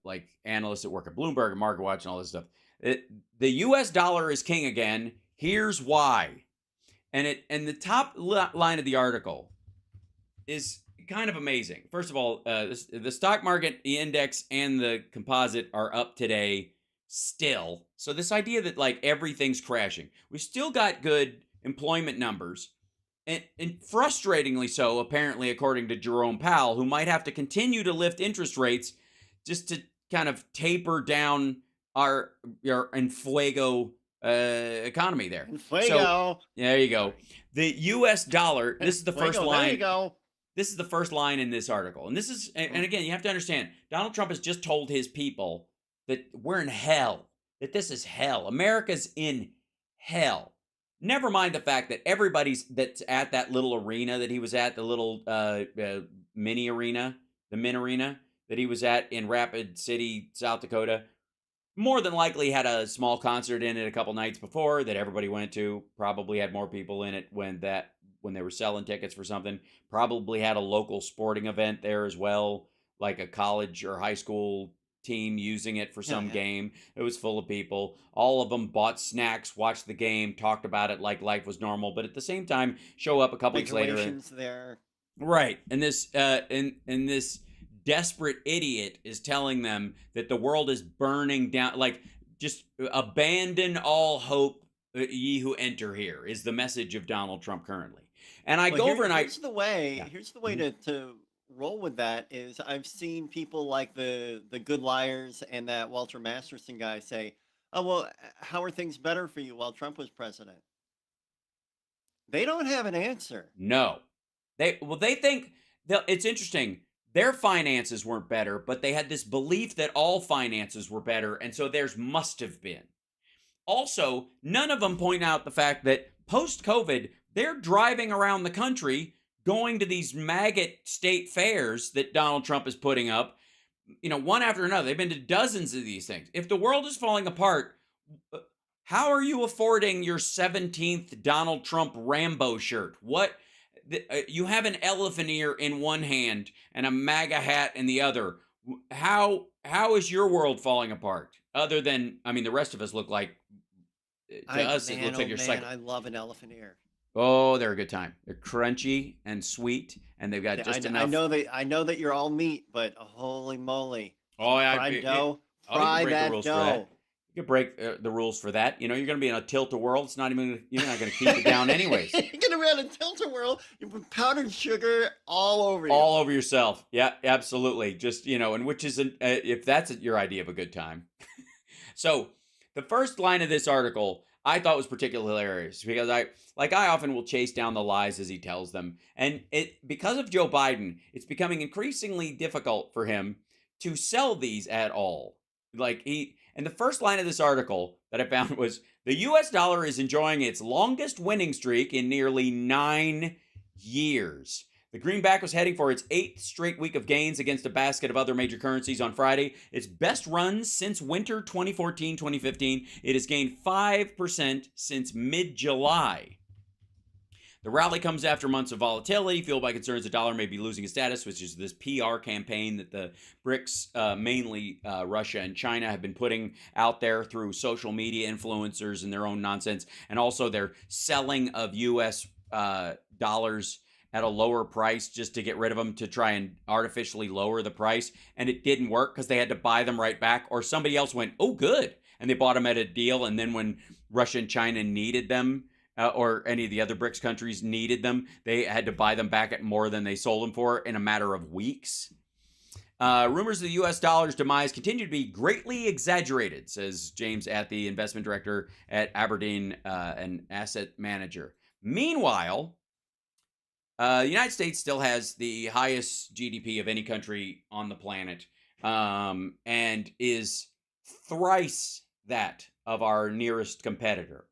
like analysts that work at Bloomberg and MarketWatch and all this stuff. The U.S. dollar is king again. Here's why. And the top line of the article is kind of amazing. First of all, the stock market, the index, and the composite are up today still. So this idea that like everything's crashing, we still got good employment numbers, and frustratingly so, apparently, according to Jerome Powell, who might have to continue to lift interest rates just to kind of taper down our Enfuego economy there. Fuego. So, there you go. The U.S. dollar. This is the first line. There you go. This is the first line in this article, and this is, and again, you have to understand, Donald Trump has just told his people that we're in hell. That this is hell. America's in hell. Never mind the fact that that's at that little arena that he was at, the little mini arena, the Min Arena that he was at in Rapid City, South Dakota, more than likely had a small concert in it a couple nights before that everybody went to. Probably had more people in it when they were selling tickets for something. Probably had a local sporting event there as well, like a college or high school team using it for some game. It was full of people. All of them bought snacks, watched the game, talked about it like life was normal, but at the same time show up a couple weeks later there. Right. And this this desperate idiot is telling them that the world is burning down, like just abandon all hope, ye who enter here, is the message of Donald Trump currently. And here's the way to roll with that is I've seen people like the Good Liars and that Walter Masterson guy say, oh, well, how are things better for you while Trump was president? They don't have an answer. No. They think it's interesting. Their finances weren't better, but they had this belief that all finances were better, and so theirs must have been. Also, none of them point out the fact that post-COVID, they're driving around the country going to these maggot state fairs that Donald Trump is putting up, one after another. They've been to dozens of these things. If the world is falling apart, how are you affording your 17th Donald Trump Rambo shirt? What? You have an elephant ear in one hand and a MAGA hat in the other. How is your world falling apart? Other than, the rest of us look like, it looks like you're psycho. I love an elephant ear. Oh, they're a good time. They're crunchy and sweet, and they've got just enough. I know that you're all meat, but holy moly! Oh, yeah, fried dough. Fry that dough. You can break the rules for that. You're going to be in a tilt-a-whirl. It's not even. You're not going to keep it down anyways. You're going to be on a tilt-a-whirl. You put powdered sugar all over you. All over yourself. Yeah, absolutely. just and which is if that's your idea of a good time. So the first line of this article I thought was particularly hilarious because I often will chase down the lies as he tells them. And because of Joe Biden, it's becoming increasingly difficult for him to sell these at all. And the first line of this article that I found was, the U.S. dollar is enjoying its longest winning streak in nearly 9 years. The greenback was heading for its 8th straight week of gains against a basket of other major currencies on Friday. Its best run since winter 2014-2015. It has gained 5% since mid-July. The rally comes after months of volatility, fueled by concerns the dollar may be losing its status, which is this PR campaign that the BRICS, mainly Russia and China, have been putting out there through social media influencers and their own nonsense, and also their selling of U.S. dollars at a lower price just to get rid of them, to try and artificially lower the price. And it didn't work because they had to buy them right back, or somebody else went, oh, good. And they bought them at a deal. And then when Russia and China needed them, or any of the other BRICS countries needed them, they had to buy them back at more than they sold them for in a matter of weeks. Rumors of the U.S. dollar's demise continue to be greatly exaggerated, says James Athey, investment director at Aberdeen, an asset manager. Meanwhile, the United States still has the highest GDP of any country on the planet, and is thrice that of our nearest competitor.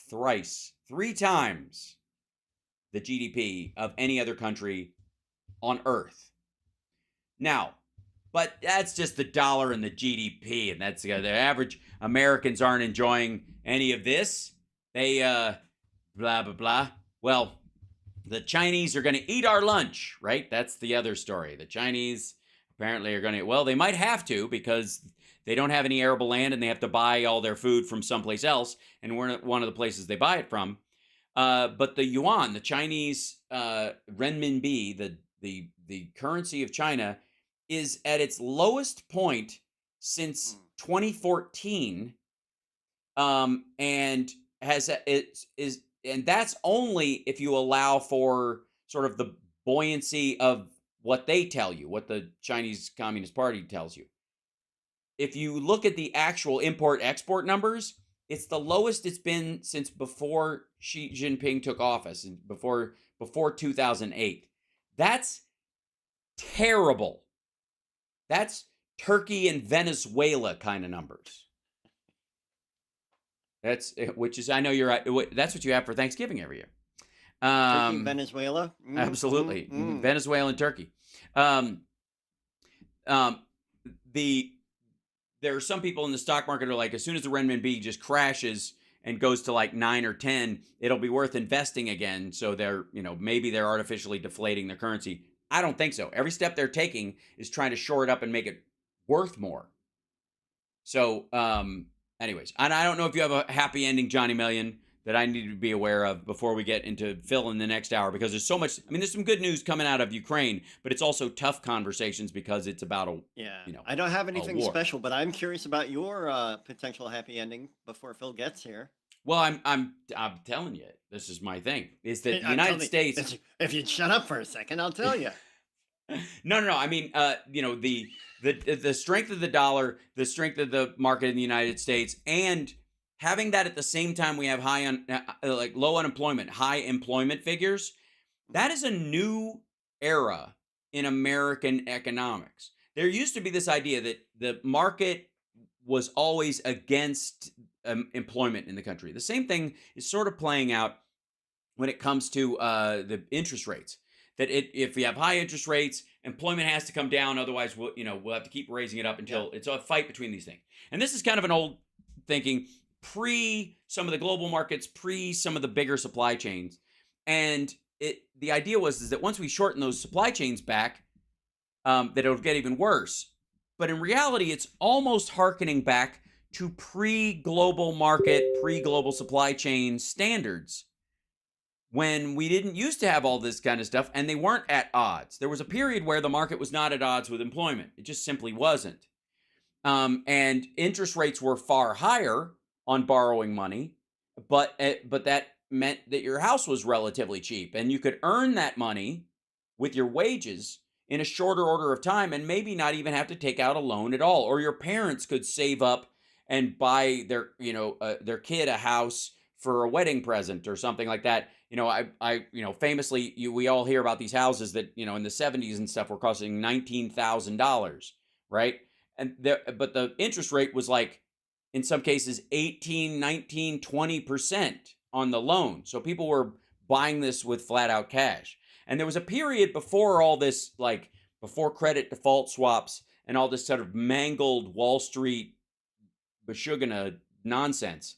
Thrice. 3 times the GDP of any other country on Earth. Now, but that's just the dollar and the GDP, and that's the average Americans aren't enjoying any of this. They, blah, blah, blah. Well, the Chinese are going to eat our lunch, right? That's the other story. The Chinese apparently are going to, well, they might have to, because they don't have any arable land and they have to buy all their food from someplace else, and we're one of the places they buy it from. But the yuan, the Chinese renminbi, the currency of China, is at its lowest point since 2014, and and that's only if you allow for sort of the buoyancy of what they tell you, what the Chinese Communist Party tells you. If you look at the actual import-export numbers, it's the lowest it's been since before Xi Jinping took office, and before 2008. That's terrible. That's Turkey and Venezuela kind of numbers. Which is, I know that's what you have for Thanksgiving every year. Turkey, Venezuela? Absolutely. Venezuela and Turkey. There are some people in the stock market who are like, as soon as the renminbi just crashes and goes to like 9 or 10, it'll be worth investing again. So maybe they're artificially deflating their currency. I don't think so. Every step they're taking is trying to shore it up and make it worth more. So, anyways, and I don't know if you have a happy ending, Johnny Million, that I need to be aware of before we get into Phil in the next hour, because there's so much. I mean, there's some good news coming out of Ukraine, but it's also tough conversations because it's about I don't have anything special, but I'm curious about your potential happy ending before Phil gets here. Well, I'm telling you, this is my thing. Is that the United States? If you'd shut up for a second, I'll tell you. No. I mean, the strength of the dollar, the strength of the market in the United States, and having that at the same time we have low unemployment, high employment figures. That is a new era in American economics. There used to be this idea that the market was always against employment in the country. The same thing is sort of playing out when it comes to the interest rates. That if we have high interest rates, employment has to come down. Otherwise, we'll have to keep raising it up until it's a fight between these things. And this is kind of an old thinking, pre some of the global markets, pre some of the bigger supply chains. And the idea was that once we shorten those supply chains back, that it'll get even worse. But in reality, it's almost hearkening back to pre-global market, pre-global supply chain standards, when we didn't used to have all this kind of stuff and they weren't at odds. There was a period where the market was not at odds with employment. It just simply wasn't. And interest rates were far higher on borrowing money, but that meant that your house was relatively cheap and you could earn that money with your wages in a shorter order of time and maybe not even have to take out a loan at all. Or your parents could save up and buy their kid a house for a wedding present or something like that. Famously, we all hear about these houses that, in the 70s and stuff were costing $19,000, right? But the interest rate was like, in some cases, 18, 19, 20% on the loan. So people were buying this with flat out cash. And there was a period before all this, like before credit default swaps and all this sort of mangled Wall Street bashugana nonsense,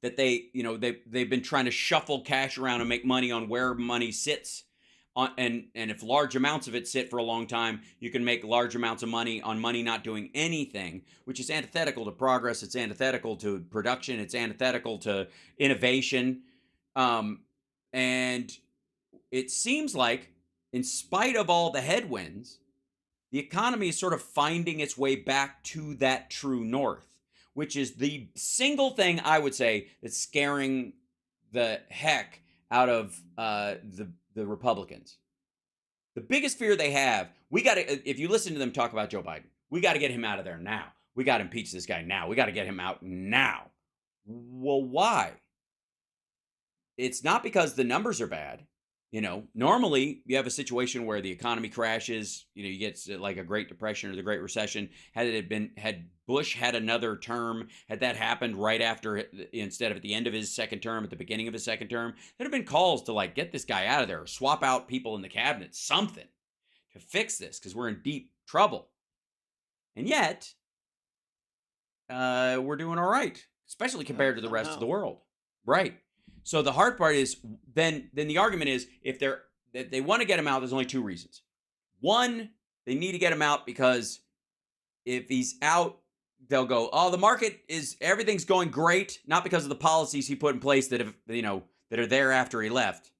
that they've been trying to shuffle cash around and make money on where money sits. And if large amounts of it sit for a long time, you can make large amounts of money on money not doing anything, which is antithetical to progress. It's antithetical to production. It's antithetical to innovation. And it seems like, in spite of all the headwinds, the economy is sort of finding its way back to that true north, which is the single thing I would say that's scaring the heck out of the Republicans. The biggest fear they have, if you listen to them talk about Joe Biden, we got to get him out of there now. We got to impeach this guy now. We got to get him out now. Well, why? It's not because the numbers are bad. Normally you have a situation where the economy crashes, you get like a Great Depression or the Great Recession. Had Bush had another term, had that happened right after, instead of at the end of his second term, at the beginning of his second term, there'd have been calls to like get this guy out of there, swap out people in the cabinet, something to fix this, because we're in deep trouble. And yet, we're doing all right, especially compared to the rest of the world. Right. So the hard part is then the argument is if they want to get him out, there's only two reasons. One, they need to get him out because if he's out, they'll go, oh, the market everything's going great, not because of the policies he put in place that that are there after he left.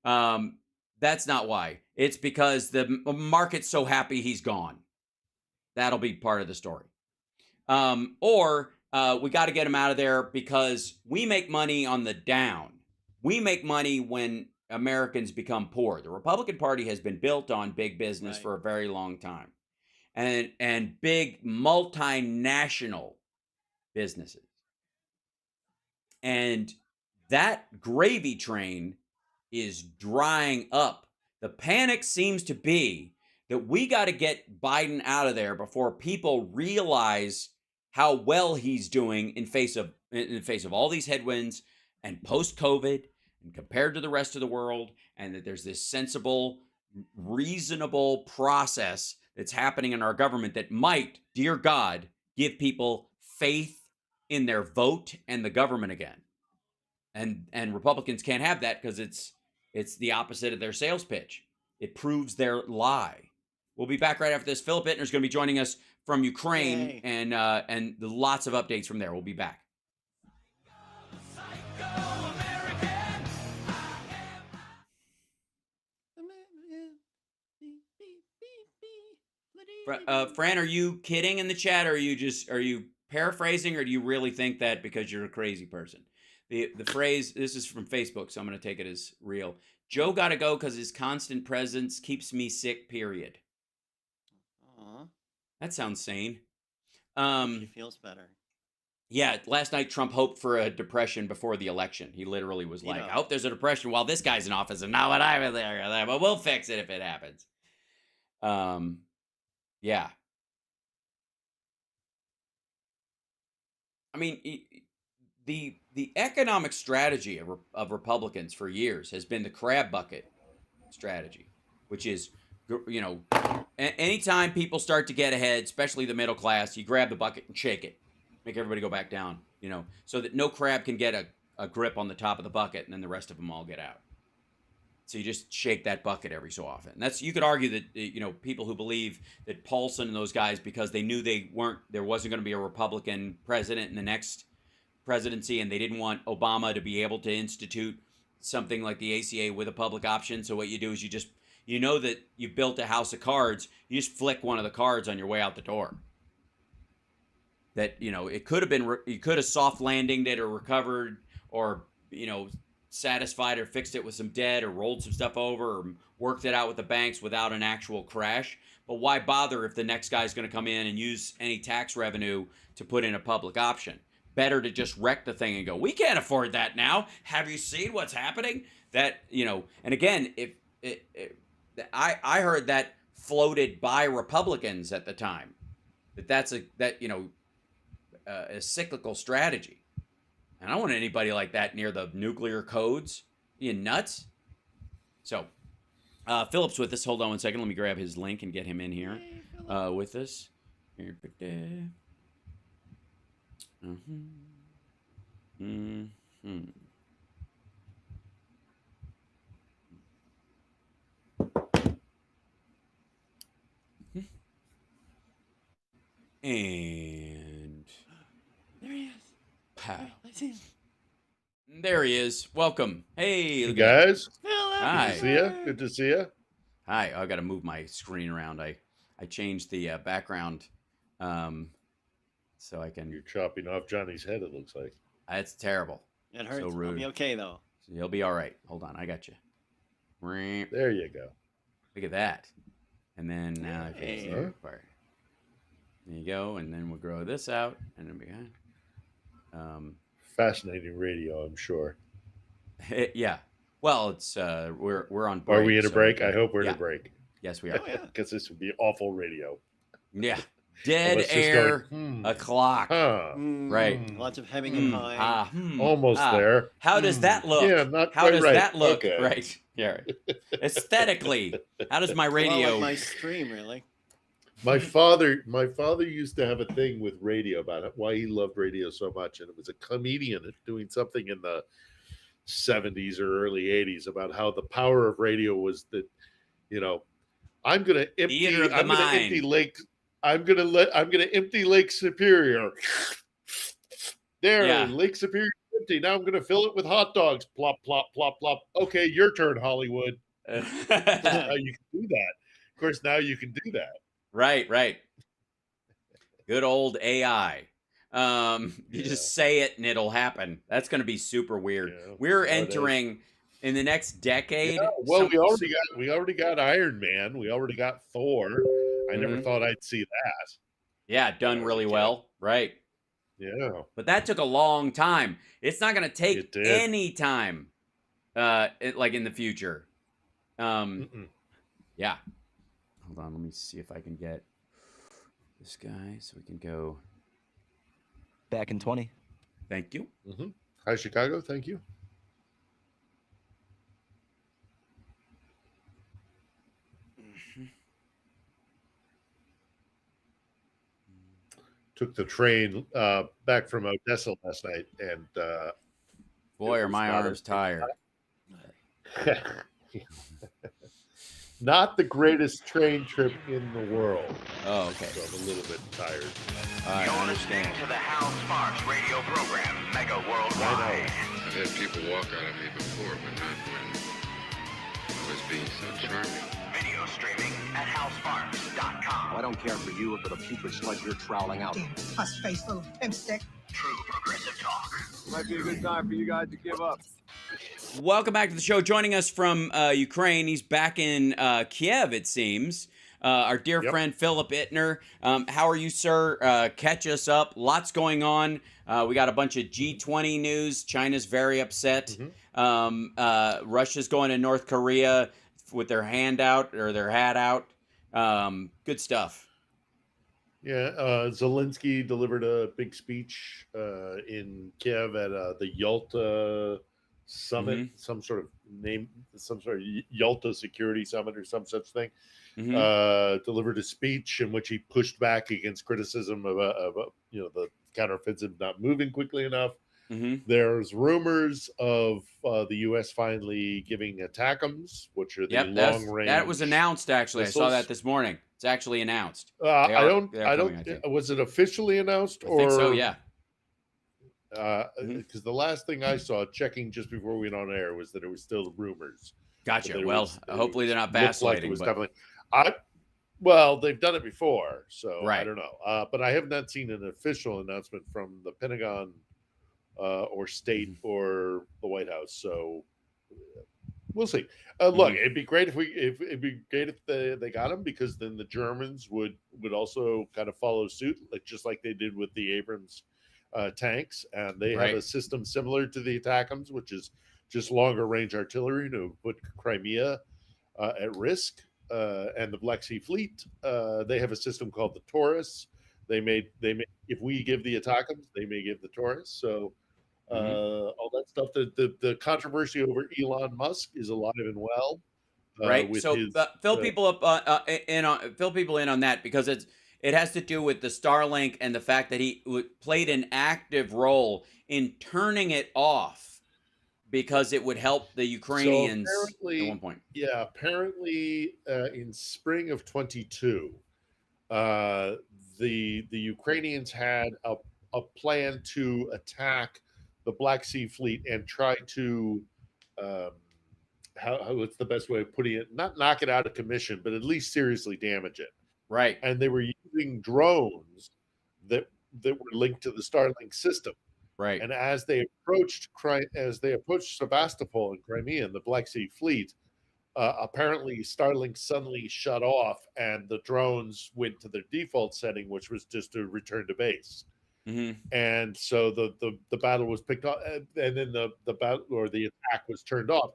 That's not why. It's because the market's so happy he's gone. That'll be part of the story. Or we got to get him out of there because we make money on the down. We make money when Americans become poor. The Republican Party has been built on big business for a very long time, and big multinational businesses. And that gravy train is drying up. The panic seems to be that we got to get Biden out of there before people realize how well he's doing in face of all these headwinds and post-COVID and compared to the rest of the world, and that there's this sensible, reasonable process that's happening in our government that might, dear God, give people faith in their vote and the government again. And Republicans can't have that because it's the opposite of their sales pitch. It proves their lie. We'll be back right after this. Philip Ittner's going to be joining us from Ukraine, and lots of updates from there. We'll be back. Fran, are you kidding in the chat, or are you paraphrasing, or do you really think that because you're a crazy person? The phrase, this is from Facebook, so I'm going to take it as real. Joe got to go because his constant presence keeps me sick, period. That sounds sane. He feels better. Yeah, last night Trump hoped for a depression before the election. He literally was like, I hope there's a depression while this guy's in office and not when I'm there, but we'll fix it if it happens. Yeah. I mean, the economic strategy of Republicans for years has been the crab bucket strategy, which is, anytime people start to get ahead, especially the middle class, you grab the bucket and shake it, make everybody go back down, so that no crab can get a grip on the top of the bucket, and then the rest of them all get out. So you just shake that bucket every so often. You could argue that, people who believe that Paulson and those guys, because they knew there wasn't going to be a Republican president in the next presidency, and they didn't want Obama to be able to institute something like the ACA with a public option. So what you do is that you built a house of cards, you just flick one of the cards on your way out the door. That, it could have been, you could have soft landinged it or recovered or, satisfied or fixed it with some debt or rolled some stuff over or worked it out with the banks without an actual crash. But why bother if the next guy's going to come in and use any tax revenue to put in a public option? Better to just wreck the thing and go, we can't afford that now. Have you seen what's happening? That, and again, I heard that floated by Republicans at the time, that's a cyclical strategy. And I don't want anybody like that near the nuclear codes. Are you nuts? So, Philip's with us. Hold on one second. Let me grab his link and get him in here with us. And there he is. Pow. There he is. Welcome. Hey guys. Philip! Hi. Good to see you. Good to see you. Hi. I got to move my screen around. I changed the background so I can. You're chopping off Johnny's head, it looks like. It's terrible. It hurts. So rude. I'll be okay, though. So you'll be all right. Hold on. I got you. There you go. Look at that. And then now I fix the Huh? other part. There you go. And then we'll grow this out. And then behind. Fascinating radio, I'm sure. Yeah. Well, it's we're on break. Are we in a so break? I hope we're in yeah. a break. Yes, we are. Because this would be awful radio. Yeah. Dead Let's just air go, o'clock. Huh. Right. Lots of hemming and hawing. Almost there. How does that look? Yeah, not How quite does right. that look? Okay. Right. Yeah. Right. Aesthetically, how does my Well, radio? like my stream, really. My father used to have a thing with radio about it, why he loved radio so much. And it was a comedian doing something in the 70s or early 80s about how the power of radio was that, I'm gonna empty Lake Superior. There, Yeah. Lake Superior empty. Now I'm gonna fill it with hot dogs. Plop, plop, plop, plop. Okay, your turn, Hollywood. Now you can do that. Of course, now you can do that. Right. Good old AI. You just say it and it'll happen. That's going to be super weird. Yeah, We're nowadays. entering in the next decade. Yeah, well, we already got Iron Man. We already got Thor. I never thought I'd see that. Yeah, done really well. Right. Yeah. But that took a long time. It's not going to take It did. any time, like in the future. Yeah. Hold on. Let me see if I can get this guy so we can go. Back in 20. Thank you. Hi, Chicago. Thank you. Took the train back from Odessa last night, and Boy, it are was my not arms a- tired. not the greatest train trip in the world. Oh, okay. So I'm a little bit tired. I You're understand. listening to the Hal Sparks radio program, Mega Worldwide. I've had people walk out of me before, but not when I was being so charming. Video streaming at halsparks.com. I don't care for you or for the putrid sludge you're troweling out. Pus-faced little pimp stick. True progressive talk. Might be a good time for you guys to give up. Welcome back to the show. Joining us from Ukraine, he's back in Kiev, it seems. Our dear friend Philip Ittner. How are you, sir? Catch us up. Lots going on. We got a bunch of G20 news. China's very upset. Russia's going to North Korea with their hand out or their hat out. Good stuff. Yeah, Zelensky delivered a big speech in Kiev at the Yalta Summit, some sort of Yalta Security Summit or some such thing. Delivered a speech in which he pushed back against criticism of the counteroffensive not moving quickly enough. There's rumors of the U.S. finally giving ATACMS, which are the long range. That was announced. Actually, missiles. I saw that this morning. It's actually announced. I don't. think. Was it officially announced? I think so. Yeah. Because the last thing I saw, checking just before we went on air, was that it was still rumors. Gotcha. Well, hopefully they're not vacillating. Well, they've done it before, so Right. I don't know. But I have not seen an official announcement from the Pentagon or state or the White House. So we'll see. Look, it'd be great if they got them, because then the Germans would also kind of follow suit, just like they did with the Abrams tanks, and they have a system similar to the ATACMS, which is just longer range artillery to put Crimea at risk. And the Black Sea Fleet, they have a system called the Taurus. They may if we give the ATACMS, they may give the Taurus. So all that stuff. The controversy over Elon Musk is alive and well. Right. So fill people in on that, because it has to do with the Starlink and the fact that he played an active role in turning it off because it would help the Ukrainians at one point. Yeah, apparently in spring of 22, the Ukrainians had a plan to attack the Black Sea Fleet and try to what's the best way of putting it? Not knock it out of commission, but at least seriously damage it. Right. And they were using drones that were linked to the Starlink system. Right. And as they approached Sevastopol in Crimea and the Black Sea Fleet, apparently Starlink suddenly shut off, and the drones went to their default setting, which was just to return to base. Mm-hmm. And so the battle was picked up, and then the battle or the attack was turned off.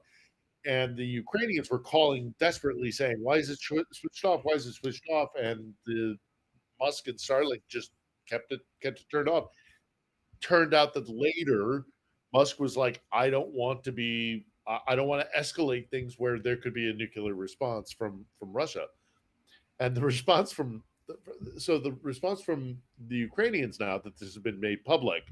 And the Ukrainians were calling desperately, saying, "Why is it switched off? Why is it switched off?" And the Musk and Starlink just kept it turned off. Turned out that later, Musk was like, I don't want to escalate things where there could be a nuclear response from Russia. And the response from the Ukrainians, now that this has been made public,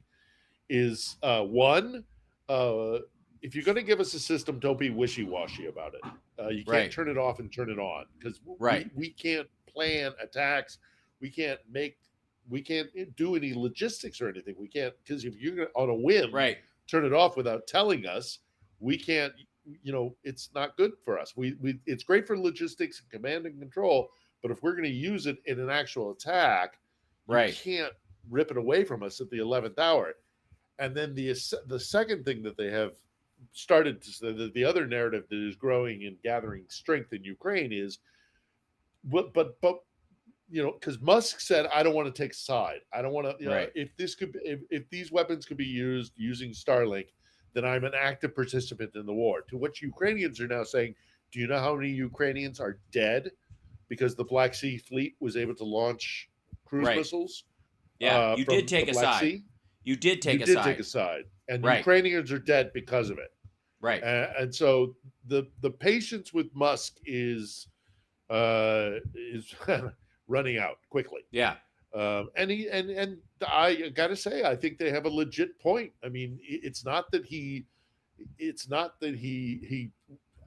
is one, if you're going to give us a system, don't be wishy-washy about it. You can't turn it off and turn it on, because we can't plan attacks. We can't do any logistics or anything. We can't, because if you're on a whim, turn it off without telling us, we can't, it's not good for us. It's great for logistics and command and control, but if we're going to use it in an actual attack, you can't rip it away from us at the 11th hour. And then the second thing that they have started to say, the other narrative that is growing and gathering strength in Ukraine is, but because Musk said, I don't want to take a side. I don't want to, if these weapons could be used using Starlink, then I'm an active participant in the war. To which Ukrainians are now saying, do you know how many Ukrainians are dead because the Black Sea Fleet was able to launch cruise missiles? Yeah, you did take a side. You did take a side. And Ukrainians are dead because of it. Right. And so the patience with Musk is running out quickly. Yeah. And I gotta say, I think they have a legit point. I mean, it's not that he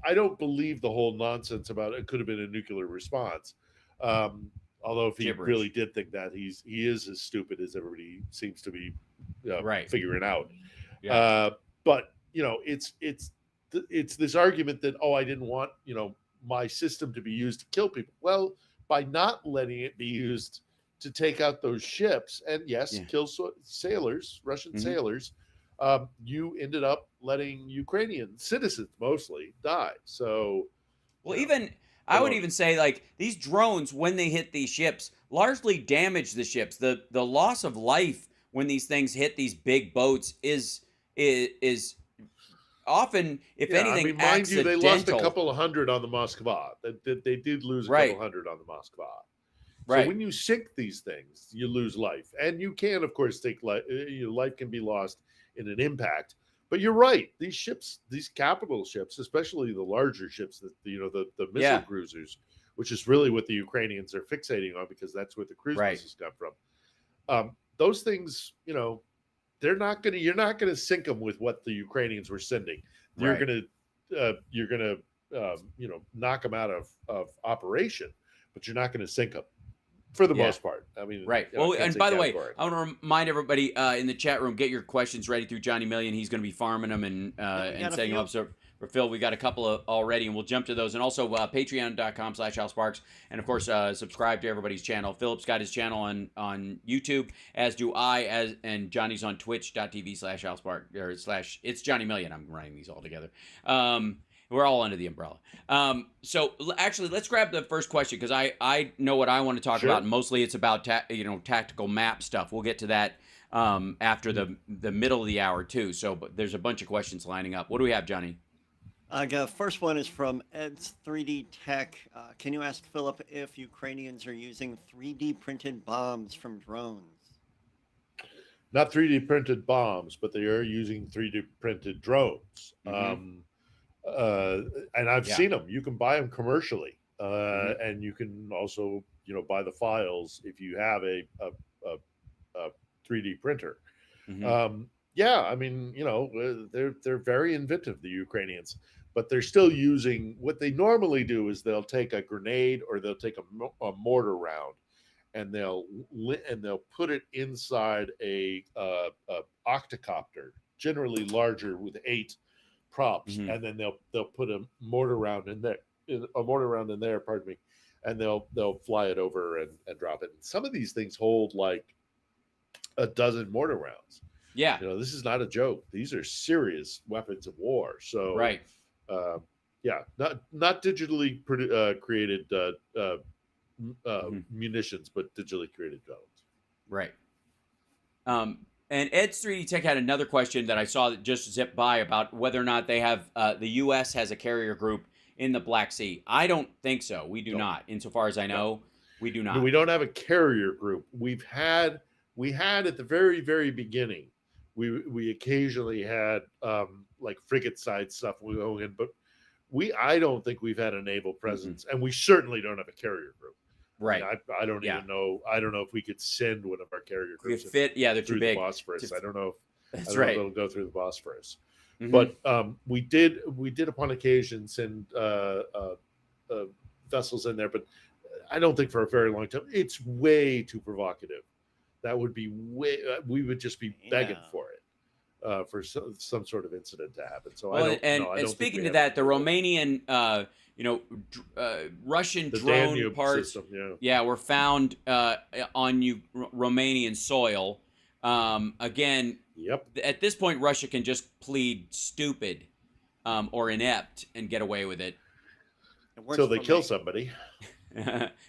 I don't believe the whole nonsense about it could have been a nuclear response. Although if he really did think that, he is as stupid as everybody seems to be figuring out. Yeah. But it's this argument that, I didn't want my system to be used to kill people. Well, by not letting it be used to take out those ships and kill sailors, Russian sailors, you ended up letting Ukrainian citizens mostly die. So, I would even say, like, these drones, when they hit these ships, largely damage the ships. The loss of life when these things hit these big boats is often, if anything, mind you, they lost a accidental. couple of hundred on the Moskva. They did lose a couple hundred on the Moskva. So when you sink these things, you lose life, and you can, of course, take life. Your life can be lost in an impact. But you're right; these ships, these capital ships, especially the larger ships, the missile cruisers, which is really what the Ukrainians are fixating on, because that's where the cruise missiles come from. Those things, you're not gonna sink them with what the Ukrainians were sending. You're gonna knock them out of operation, but you're not gonna sink them. For the most part. I mean, Well, and by the way, I want to remind everybody in the chat room, get your questions ready through Johnny Million. He's going to be farming them and setting them up. So for Phil, we got a couple already, and we'll jump to those. And also patreon.com/HalSparks. And of course, subscribe to everybody's channel. Philip's got his channel on YouTube, as do I, and Johnny's on twitch.tv/HalSpark, or it's Johnny Million. I'm writing these all together. We're all under the umbrella. So actually, let's grab the first question, because I know what I want to talk about. And mostly it's about tactical map stuff. We'll get to that after the middle of the hour too. So but there's a bunch of questions lining up. What do we have, Johnny? First one is from Ed's 3D Tech. Can you ask Philip if Ukrainians are using 3D printed bombs from drones? Not 3D printed bombs, but they are using 3D printed drones. And I've seen them. You can buy them commercially, and you can also, buy the files if you have a 3D printer. I mean, they're very inventive, the Ukrainians, but they're still using, what they normally do is they'll take a grenade or they'll take a mortar round, and they'll put it inside a octocopter, generally larger, with 8 props, and then they'll put a mortar round in there, pardon me, and they'll fly it over and drop it. And some of these things hold like a dozen mortar rounds. Yeah. This is not a joke. These are serious weapons of war. So right. Not digitally created munitions, but digitally created drones. Right. And Ed's 3D Tech had another question that I saw that just zipped by about whether or not they have the U.S. has a carrier group in the Black Sea. I don't think so. We do not. Insofar as I know, we do not. No, we don't have a carrier group. We had at the very, very beginning, we occasionally had like frigate side stuff we go in, but I don't think we've had a naval presence, and we certainly don't have a carrier group. Right. I don't even know. I don't know if we could send one of our carrier groups. They're too big. The Bosphorus. I don't know. That's right. It'll go through the Bosphorus. But we did upon occasion send vessels in there, but I don't think for a very long time. It's way too provocative. That would be way. We would just be begging for it, for some sort of incident to happen. So and speaking to that, the Romanian, Russian drone Danube parts, system, were found on Romanian soil. Again, at this point, Russia can just plead stupid or inept and get away with it. Until they kill somebody.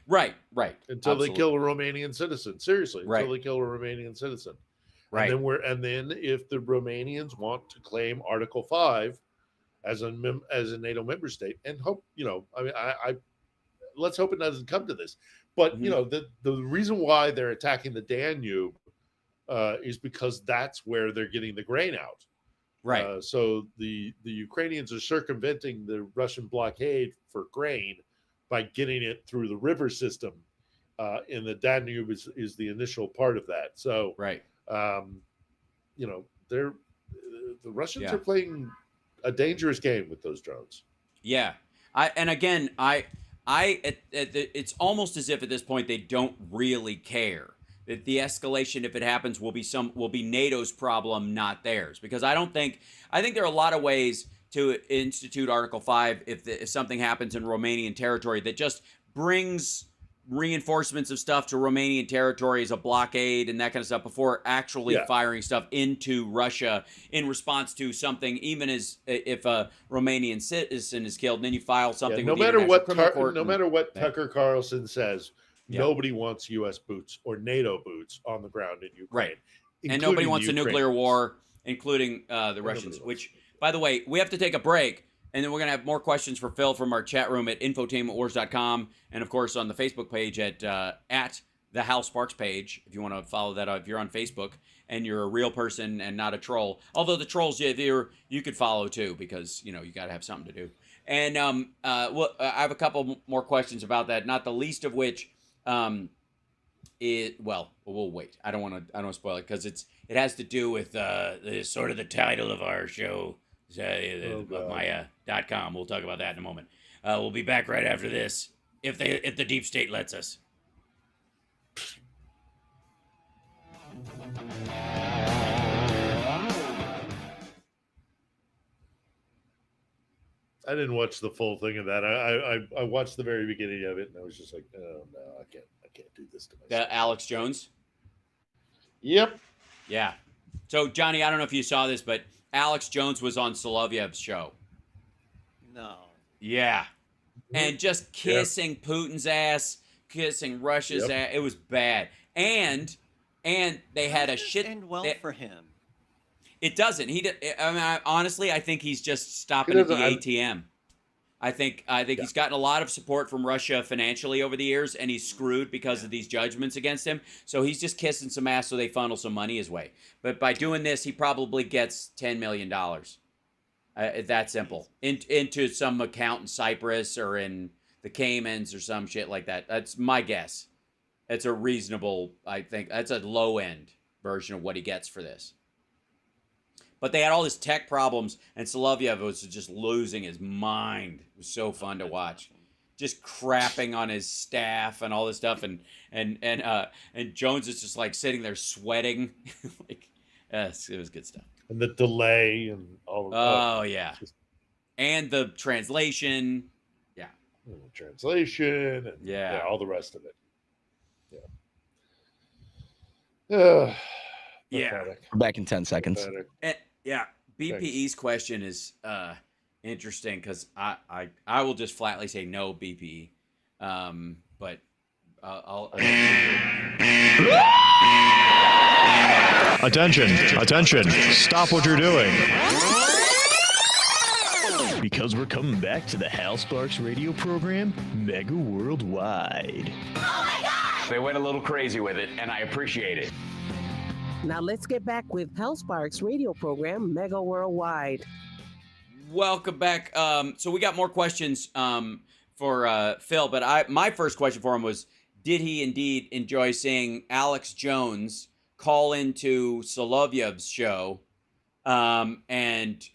Right. Until they kill a Romanian citizen. Seriously, until they kill a Romanian citizen. Right. And then if the Romanians want to claim Article 5 as a NATO member state, and hope, I let's hope it doesn't come to this. But the reason why they're attacking the Danube is because that's where they're getting the grain out. Right. So the Ukrainians are circumventing the Russian blockade for grain by getting it through the river system, and the Danube is the initial part of that. So, the Russians are playing a dangerous game with those drones. Yeah, it's almost as if at this point they don't really care. That the escalation, if it happens, will be NATO's problem, not theirs. Because I think there are a lot of ways to institute Article 5 if something happens in Romanian territory that just brings reinforcements of stuff to Romanian territory as a blockade and that kind of stuff before actually firing stuff into Russia in response to something, even as if a Romanian citizen is killed, and then you file something with the International Criminal Court. No matter what Tucker Carlson says, nobody wants U.S. boots or NATO boots on the ground in Ukraine. Right. And nobody wants a nuclear war, including the Russians, which, by the way, we have to take a break. And then we're going to have more questions for Phil from our chat room at infotainmentwars.com. And, of course, on the Facebook page at the Hal Sparks page, if you want to follow that, if you're on Facebook and you're a real person and not a troll. Although the trolls, you could follow, too, because, you got to have something to do. And I have a couple more questions about that, not the least of which we'll wait. I don't want to spoil it because it has to do with sort of the title of our show. Maya.com. We'll talk about that in a moment. We'll be back right after this, if the deep state lets us. I didn't watch the full thing of that. I watched the very beginning of it, and I was just like, oh no, I can't do this to myself. Alex Jones. Yep. Yeah. So Johnny, I don't know if you saw this, but Alex Jones was on Solovyev's show. No. Yeah. And just kissing Putin's ass, kissing Russia's ass. It was bad. And they had a shit. End well for him. It doesn't. Honestly, I think he's just stopping at the ATM. I think he's gotten a lot of support from Russia financially over the years, and he's screwed because of these judgments against him. So he's just kissing some ass so they funnel some money his way. But by doing this, he probably gets $10 million. That simple. Into some account in Cyprus or in the Caymans or some shit like that. That's my guess. It's a reasonable, I think, that's a low-end version of what he gets for this. But they had all these tech problems, and Solovyev was just losing his mind. It was so fun to watch, just crapping on his staff and all this stuff, and Jones is just like sitting there sweating. It was good stuff. and the delay and all of that. Oh yeah, and the translation. Yeah, Translation and yeah, all the rest of it. Yeah. Yeah. We're back in 10 seconds. Yeah, BPE's question is interesting because I will just flatly say no BPE, but I'll Attention, stop what you're doing. Because we're coming back to the Hal Sparks radio program, Mega Worldwide. Oh my God! They went a little crazy with it, and I appreciate it. Now let's get back with Hal Sparks' radio program, Mega Worldwide. Welcome back. So we got more questions for Phil, but my first question for him was, did he indeed enjoy seeing Alex Jones call into Solovyev's show and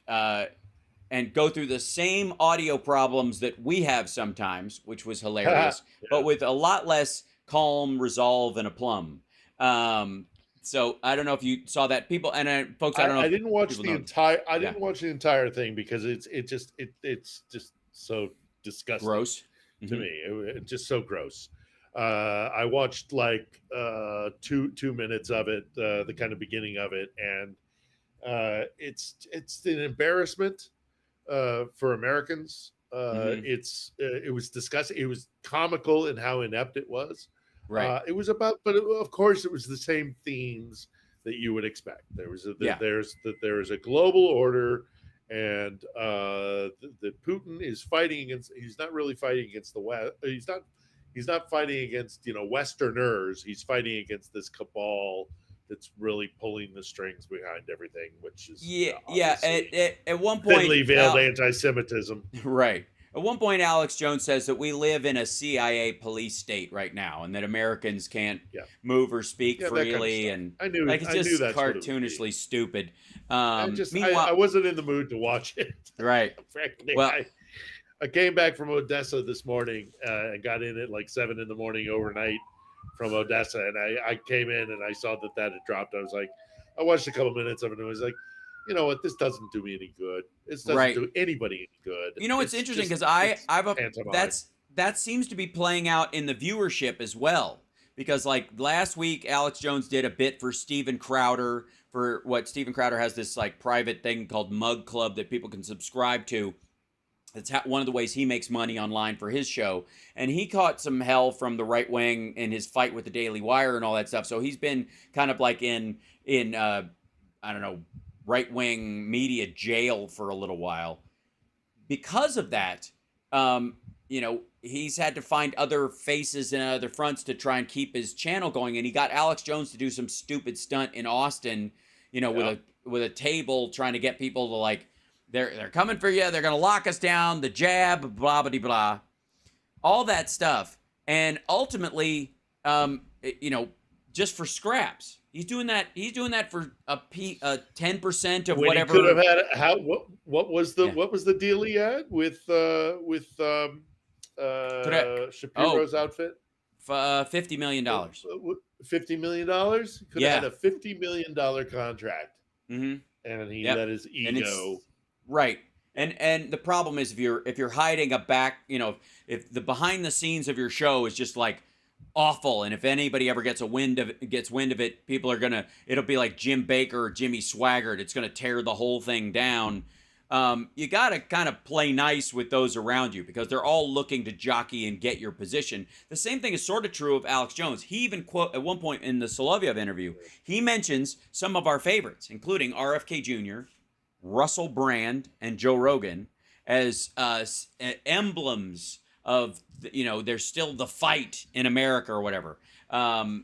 go through the same audio problems that we have sometimes, which was hilarious, but with a lot less calm resolve and aplomb. So I don't know if you saw that, people, and folks. I don't know. I didn't watch the entire. I didn't watch the entire thing because it's just so disgusting, gross to me. It's just so gross. I watched like 2 minutes of it, the kind of beginning of it, and it's an embarrassment for Americans. It was disgusting. It was comical in how inept it was. Right. It was about, but of course, it was the same themes that you would expect. There's a global order, and that Putin is fighting against. He's not really fighting against the West. He's not fighting against Westerners. He's fighting against this cabal that's really pulling the strings behind everything, which is At one point, thinly veiled anti-Semitism. Right. At one point, Alex Jones says that we live in a CIA police state right now, and that Americans can't move or speak freely, and I knew it's just that's cartoonishly stupid. Meanwhile, I wasn't in the mood to watch it. Right. Frankly, well, I came back from Odessa this morning and got in at like 7 a.m. overnight from Odessa, and I came in and I saw that had dropped. I was like, I watched a couple minutes of it, and I was like, you know what? This doesn't do me any good. This doesn't do anybody any good. You know, it's interesting because that seems to be playing out in the viewership as well. Because like last week, Alex Jones did a bit for Steven Crowder, for what Steven Crowder has this like private thing called Mug Club that people can subscribe to. It's one of the ways he makes money online for his show. And he caught some hell from the right wing in his fight with the Daily Wire and all that stuff. So he's been kind of like in I don't know, right-wing media jail for a little while. Because of that, he's had to find other faces and other fronts to try and keep his channel going. And he got Alex Jones to do some stupid stunt in Austin, with a table trying to get people to like, they're coming for you. They're going to lock us down. The jab, blah, blah, blah. All that stuff. And ultimately, just for scraps. He's doing that for a 10% of when whatever. He could have had what was the deal he had with Shapiro's outfit? $50 million. $50 million? Could have had a $50 million contract. Mm-hmm. And he let his ego. Right. And the problem is if you're hiding a back, if the behind the scenes of your show is just like awful, and if anybody ever gets wind of it, people are it'll be like Jim Baker or Jimmy Swaggart. It's gonna tear the whole thing down. You gotta kind of play nice with those around you because they're all looking to jockey and get your position. The same thing is sort of true of Alex Jones. He even at one point in the Solovyev interview, he mentions some of our favorites, including RFK Jr., Russell Brand, and Joe Rogan as emblems of there's still the fight in America or whatever. He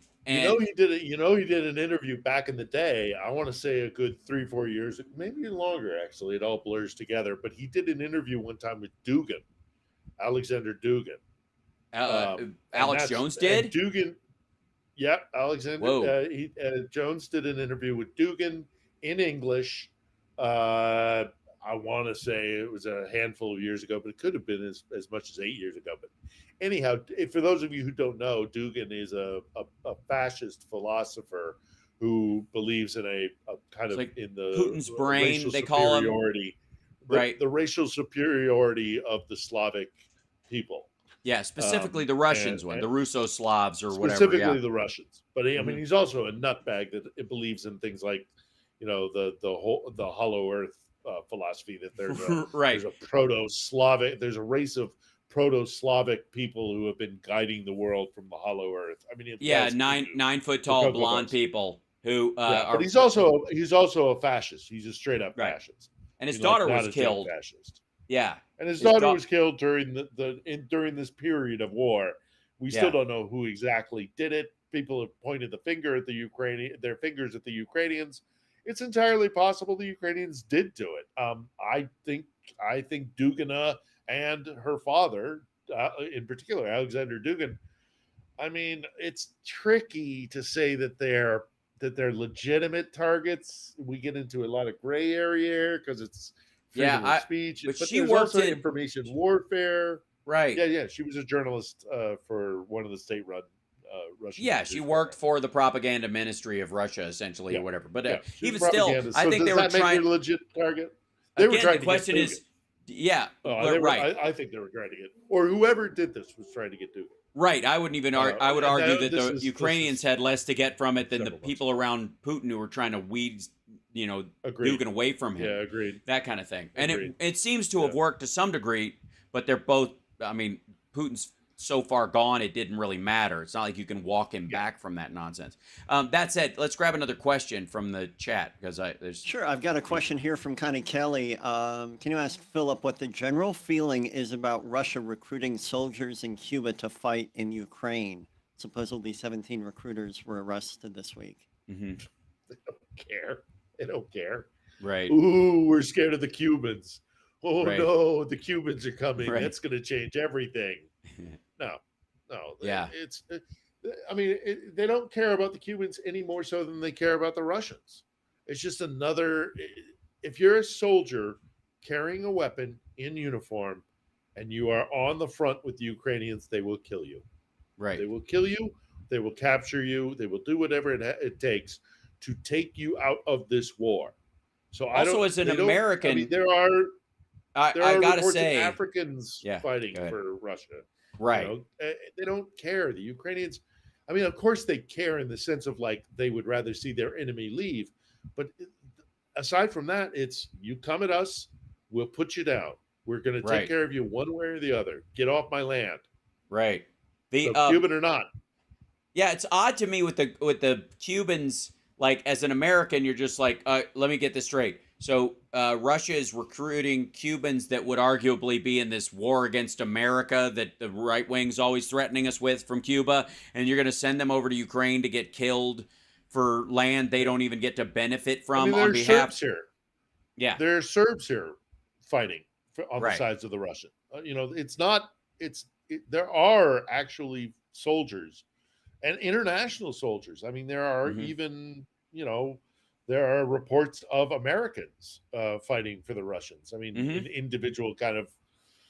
did an interview back in the day. I want to say a good 3-4 years, maybe longer. Actually, it all blurs together. But he did an interview one time with Dugan, Alexander Dugan. Alex Jones did. Dugan, yeah, Alexander. Whoa. Jones did an interview with Dugan in English. I want to say it was a handful of years ago, but it could have been as much as 8 years ago. But anyhow, for those of you who don't know, Dugan is a fascist philosopher who believes in a kind of like in the Putin's brain, racial they call him. superiority, Right. the racial superiority of the Slavic people. Yeah, specifically the Russians the Russo-Slavs or whatever. Specifically the Russians. But I mean, he's also a nutbag that it believes in things like, the hollow earth philosophy, that there's right. there's a proto-Slavic, there's a race of proto-Slavic people who have been guiding the world from the hollow earth. I mean, nine foot tall blonde people who but he's also a fascist. He's a straight up fascist. And his daughter was killed. Fascist. Yeah. And his daughter was killed during during this period of war. We still don't know who exactly did it. People have pointed their fingers at the Ukrainians. It's entirely possible the Ukrainians did do it. I think Dugina and her father, in particular Alexander Dugin. I mean, it's tricky to say that they're legitimate targets. We get into a lot of gray area here because it's freedom of speech. But she there's worked also in information warfare. Right. Yeah. She was a journalist for one of the state-run Russian. Yeah, she worked for the propaganda ministry of Russia, essentially, or whatever. But even still, I think they were trying to legit target. They were trying. The question is, I think they were trying to get, or whoever did this was trying to get Dugin. Right. I wouldn't even. I would argue that the Ukrainians had less to get from it than the people around Putin who were trying to weed, Dugin away from him. Yeah, agreed. That kind of thing. And it seems to have worked to some degree, but they're both. I mean, Putin's so far gone, it didn't really matter. It's not like you can walk him back from that nonsense. That said, let's grab another question from the chat because Sure, I've got a question here from Connie Kelly. Can you ask Philip what the general feeling is about Russia recruiting soldiers in Cuba to fight in Ukraine? Supposedly 17 recruiters were arrested this week. Mm-hmm. They don't care. They don't care. Right. Ooh, we're scared of the Cubans. Oh no, the Cubans are coming. Right. That's going to change everything. No. Yeah. They don't care about the Cubans any more so than they care about the Russians. It's just another. If you're a soldier carrying a weapon in uniform and you are on the front with the Ukrainians, they will kill you. Right. They will kill you. They will capture you. They will do whatever it takes to take you out of this war. So as an American, there are I gotta say, Africans fighting for Russia. Right. They don't care. The Ukrainians, I mean, of course they care in the sense of like they would rather see their enemy leave. But aside from that, it's you come at us, we'll put you down. We're going to take care of you one way or the other. Get off my land. Right. Cuban or not. Yeah, it's odd to me with the Cubans. Like as an American, you're just like, let me get this straight. So Russia is recruiting Cubans that would arguably be in this war against America that the right wing's always threatening us with from Cuba, and you're going to send them over to Ukraine to get killed for land they don't even get to benefit from on behalf. Serbs here. Yeah, there are Serbs here fighting on the sides of the Russian. It's not. There are actually soldiers and international soldiers. I mean, there are even there are reports of Americans fighting for the Russians. I mean, an individual kind of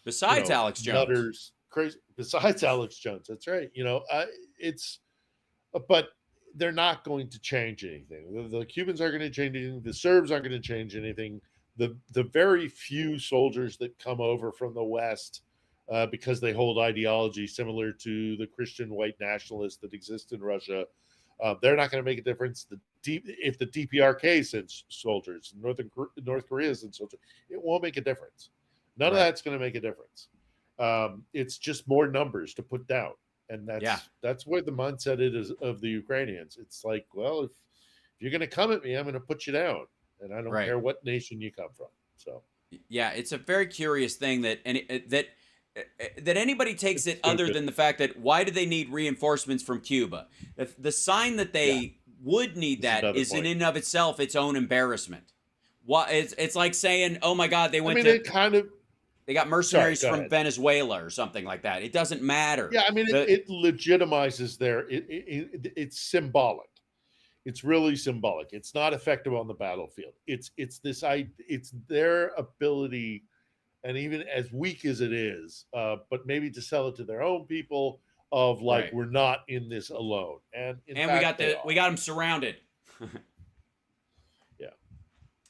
besides Alex Jones, nutters, crazy. Besides Alex Jones, that's right. But they're not going to change anything. The Cubans aren't going to change anything. The Serbs aren't going to change anything. The very few soldiers that come over from the West because they hold ideology similar to the Christian white nationalists that exist in Russia, they're not going to make a difference. If the DPRK sends soldiers, North Korea sends soldiers, it won't make a difference. None of that's going to make a difference. It's just more numbers to put down, and that's where the mindset is of the Ukrainians. It's like, well, if you're going to come at me, I'm going to put you down, and I don't care what nation you come from. So yeah, it's a very curious thing that anybody takes it other than the fact that why do they need reinforcements from Cuba? The sign that they would need that is in and of itself its own embarrassment. It's like saying, oh my God, they got mercenaries from Venezuela or something like that. It doesn't matter. Yeah, I mean, it legitimizes it's symbolic. It's really symbolic. It's not effective on the battlefield. It's their ability, and even as weak as it is, but maybe to sell it to their own people of like we're not in this alone. And we got them surrounded.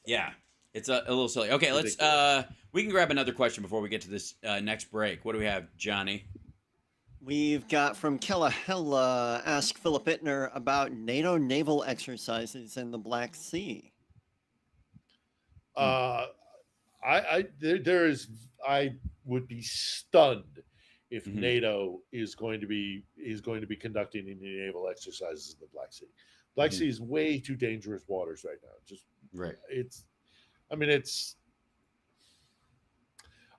Yeah. It's a little silly. Okay, let's we can grab another question before we get to this next break. What do we have, Johnny? We've got from Kellahella, ask Philip Ittner about NATO naval exercises in the Black Sea. I would be stunned if NATO is going to be conducting any naval exercises in the Black Sea. Black Sea is way too dangerous waters right now. Just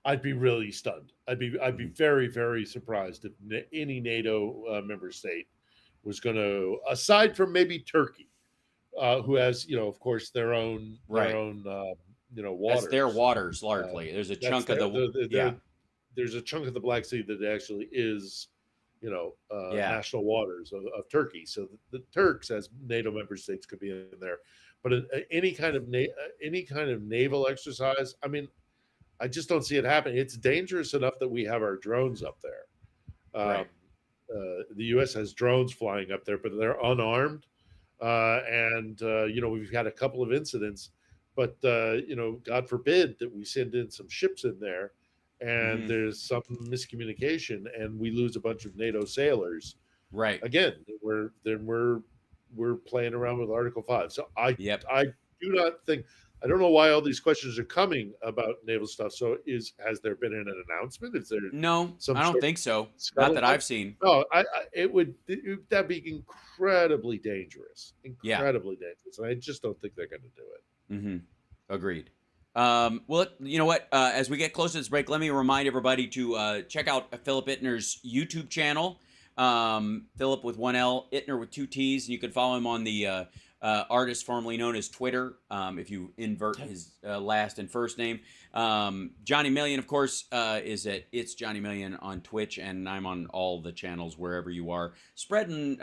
I'd be really stunned. I'd be very, very surprised if any NATO member state was going to, aside from maybe Turkey, who has, of course, their own waters. That's their waters largely. There's a chunk of there's a chunk of the Black Sea that actually is, national waters of Turkey. So the Turks, as NATO member states, could be in there. But any kind of naval exercise, I mean, I just don't see it happening. It's dangerous enough that we have our drones up there. The U.S. has drones flying up there, but they're unarmed. We've had a couple of incidents, but, God forbid that we send in some ships in there and there's some miscommunication and we lose a bunch of NATO sailors. Right. Again, we're playing around with Article 5. So I do not think, I don't know why all these questions are coming about naval stuff. So has there been an announcement? Is there no? I don't think so. Not that I've seen. No, that'd be incredibly dangerous. Incredibly dangerous. And I just don't think they're going to do it. Agreed. Well, you know what? As we get close to this break, let me remind everybody to check out Philip Ittner's YouTube channel. Philip with one L, Ittner with two T's, and you can follow him on the artist formerly known as Twitter, if you invert his last and first name. Johnny Million, of course, is at It's Johnny Million on Twitch, and I'm on all the channels wherever you are. Spread and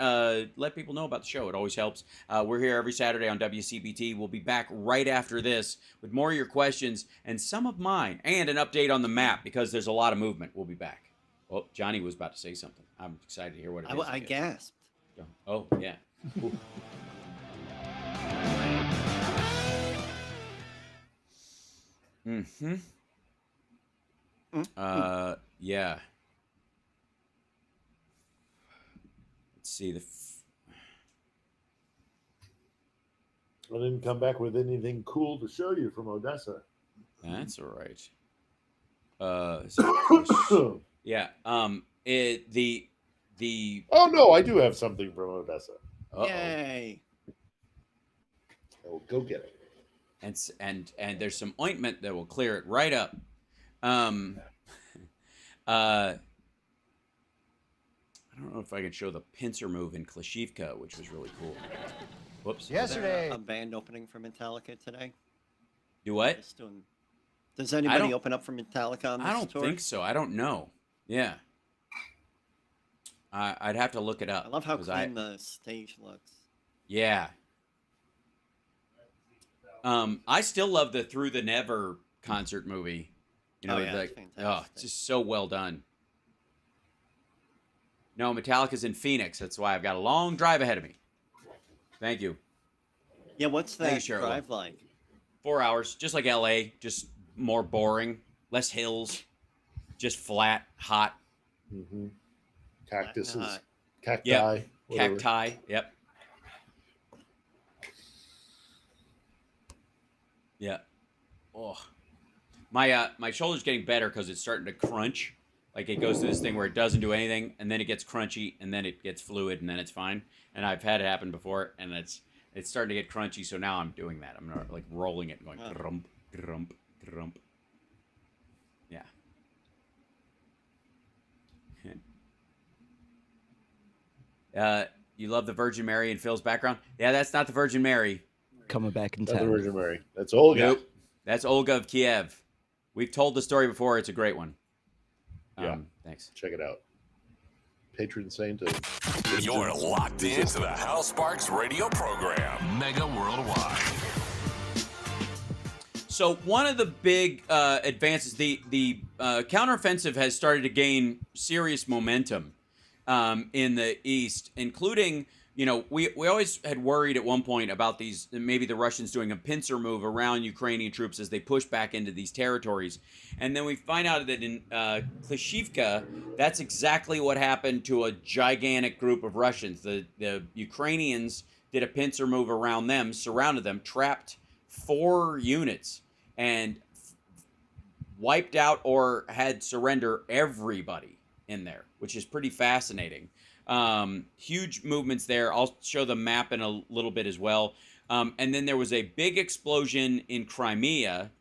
let people know about the show. It always helps. We're here every Saturday on WCPT. We'll be back right after this with more of your questions and some of mine, and an update on the map, because there's a lot of movement. We'll be back. Oh, Johnny was about to say something. I'm excited to hear what it is. I gasped. Oh, yeah. Yeah. Let's see I didn't come back with anything cool to show you from Odessa. That's all right. Yeah. Oh no, I do have something from Odessa. Yay! Oh, go get it. And there's some ointment that will clear it right up. I don't know if I can show the pincer move in Klashivka, which was really cool. Whoops. Yesterday, a band opening for Metallica today. Do what? Does anybody open up for Metallica on this I don't tour? think so. I don't know. Yeah. I'd have to look it up. I love how clean the stage looks. Yeah. I still love the Through the Never concert movie. It's fantastic. It's just so well done. No, Metallica's in Phoenix. That's why I've got a long drive ahead of me. Thank you. Yeah, what's that drive like? 4 hours, just like LA, just more boring, less hills, just flat, hot. Cactuses, cacti. Yep. Cacti, yep. Yeah. Oh, my shoulder's getting better because it's starting to crunch. Like it goes to this thing where it doesn't do anything, and then it gets crunchy, and then it gets fluid, and then it's fine. And I've had it happen before, and it's starting to get crunchy. So now I'm doing that. I'm like rolling it, and going grump, grump, grump. Yeah. You love the Virgin Mary in Phil's background? Yeah, that's not the Virgin Mary. Coming back in That's town. the Virgin Mary. That's Olga. Nope. That's Olga of Kiev. We've told the story before. It's a great one. Yeah. Thanks. Check it out. Patron saint of... You're locked into the Hal Sparks radio program, Mega Worldwide. So one of the big advances, the counteroffensive has started to gain serious momentum in the East, including we always had worried at one point about maybe the Russians doing a pincer move around Ukrainian troops as they push back into these territories. And then we find out that in Klishivka, that's exactly what happened to a gigantic group of Russians. The Ukrainians did a pincer move around them, surrounded them, trapped 4 units, and wiped out or had surrender everybody in there, which is pretty fascinating. Huge movements there. I'll show the map in a little bit as well. And then there was a big explosion in Crimea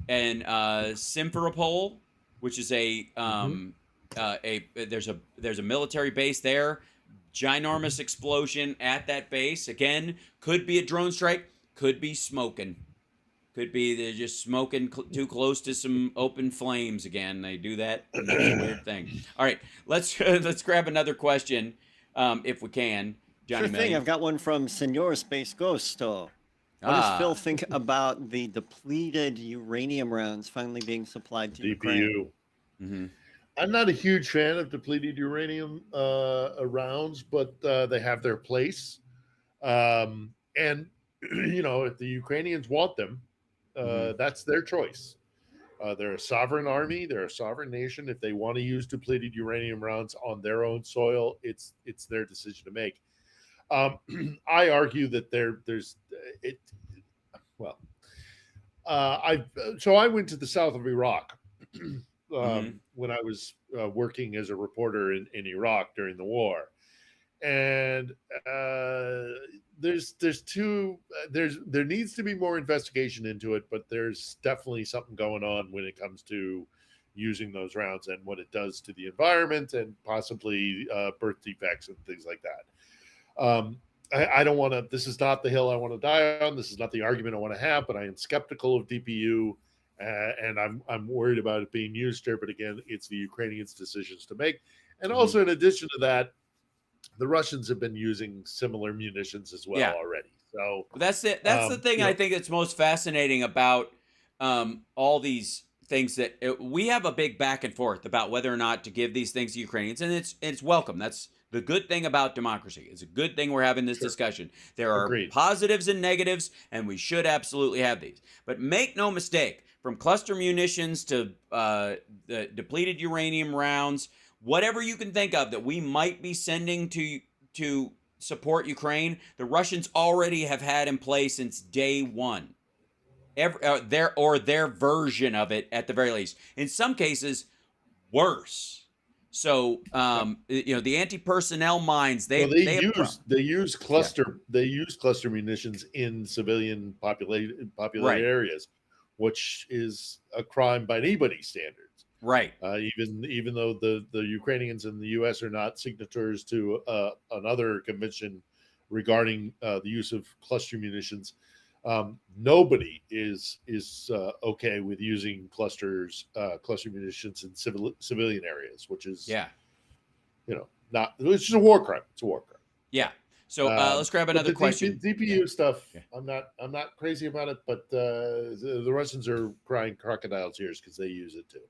and Simferopol, which is there's a military base there. Ginormous explosion at that base. Again, could be a drone strike, could be smoking. Could be they're just smoking too close to some open flames again. They do that. That's a weird thing. All right, let's grab another question if we can. Johnny Sure thing. I've got one from Senor Space Ghosto. What does Phil think about the depleted uranium rounds finally being supplied to Ukraine? Mm-hmm. I'm not a huge fan of depleted uranium rounds, but they have their place. And if the Ukrainians want them, that's their choice. They're a sovereign army. They're a sovereign nation. If they want to use depleted uranium rounds on their own soil, it's their decision to make. I argue that I went to the south of Iraq when I was working as a reporter in Iraq during the war. And there needs to be more investigation into it, but there's definitely something going on when it comes to using those rounds and what it does to the environment and possibly birth defects and things like that. I don't want to. This is not the hill I want to die on. This is not the argument I want to have. But I am skeptical of DPU, and I'm worried about it being used here. But again, it's the Ukrainians' decisions to make. And also, in addition to that, the Russians have been using similar munitions as well already. So that's it. That's the thing I think that's most fascinating about all these things that we have a big back and forth about whether or not to give these things to Ukrainians, and it's welcome. That's the good thing about democracy. It's a good thing we're having this discussion. There are positives and negatives, and we should absolutely have these. But make no mistake, from cluster munitions to the depleted uranium rounds, whatever you can think of that we might be sending to support Ukraine, the Russians already have had in place since day one. Their version of it, at the very least. In some cases, worse. So the anti-personnel mines they use cluster munitions in civilian populated areas, which is a crime by anybody's standards. Right. Even though the Ukrainians and the U.S. are not signatories to another convention regarding the use of cluster munitions, nobody is okay with using cluster munitions in civilian areas, which is it's just a war crime. It's a war crime. Yeah. So let's grab another question. DPU stuff. Yeah. I'm not crazy about it, but the Russians are crying crocodile tears because they use it too.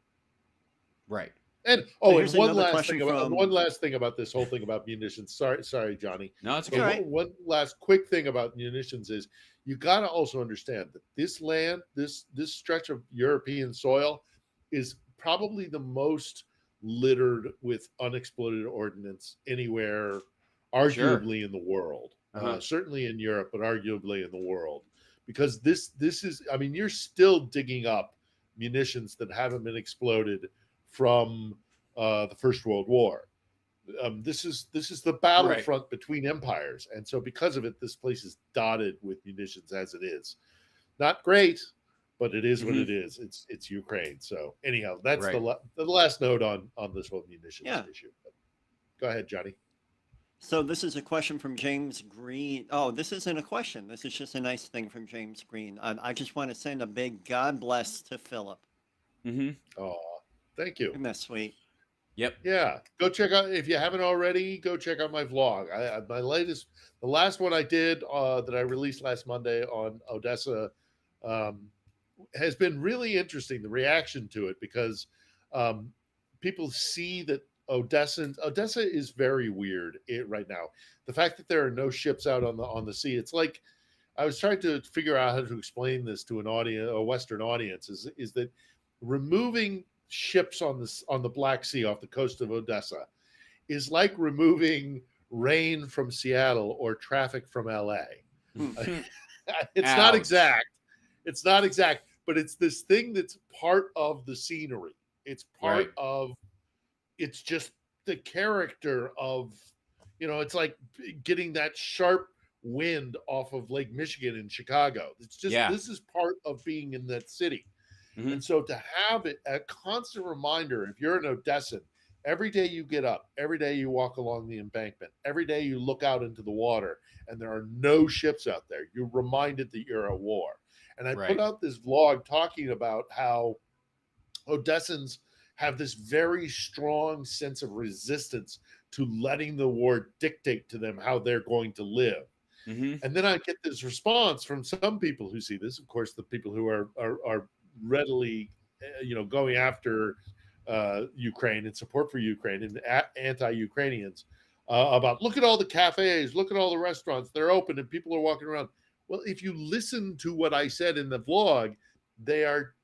Right. And one last thing about this whole thing about munitions. Sorry, Johnny. No, it's okay. One last quick thing about munitions is you got to also understand that this land, this stretch of European soil, is probably the most littered with unexploded ordnance anywhere, arguably in the world. Certainly in Europe, but arguably in the world, because this is. I mean, you're still digging up munitions that haven't been exploded from the First World War. This is the battlefront between empires, and so because of it, this place is dotted with munitions as it is. Not great, but it is what it is. It's Ukraine. So anyhow, that's the last note on this whole munitions issue. But go ahead, Johnny. So this is a question from James Green. Oh, this isn't a question. This is just a nice thing from James Green. I just want to send a big God bless to Philip. Oh, thank you. Isn't that sweet? Yep. Yeah. Go check out, if you haven't already, go check out my vlog. The last one I did that I released last Monday on Odessa has been really interesting, the reaction to it, because people see that Odessa is very weird right now. The fact that there are no ships out on the sea, it's like I was trying to figure out how to explain this to a Western audience. Is that removing ships on the Black Sea off the coast of Odessa is like removing rain from Seattle or traffic from LA. It's not exact. It's not exact, but it's this thing that's part of the scenery. It's part of, it's just the character of, it's like getting that sharp wind off of Lake Michigan in Chicago. It's just, this is part of being in that city. Mm-hmm. And so to have it a constant reminder, if you're an Odessan, every day you get up, every day you walk along the embankment, every day you look out into the water and there are no ships out there, you're reminded that you're at war. And I put out this vlog talking about how Odessans have this very strong sense of resistance to letting the war dictate to them how they're going to live. Mm-hmm. And then I get this response from some people who see this, of course, the people who are readily, going after Ukraine and support for Ukraine and anti-Ukrainians about, look at all the cafes, look at all the restaurants, they're open and people are walking around. Well, if you listen to what I said in the vlog, they are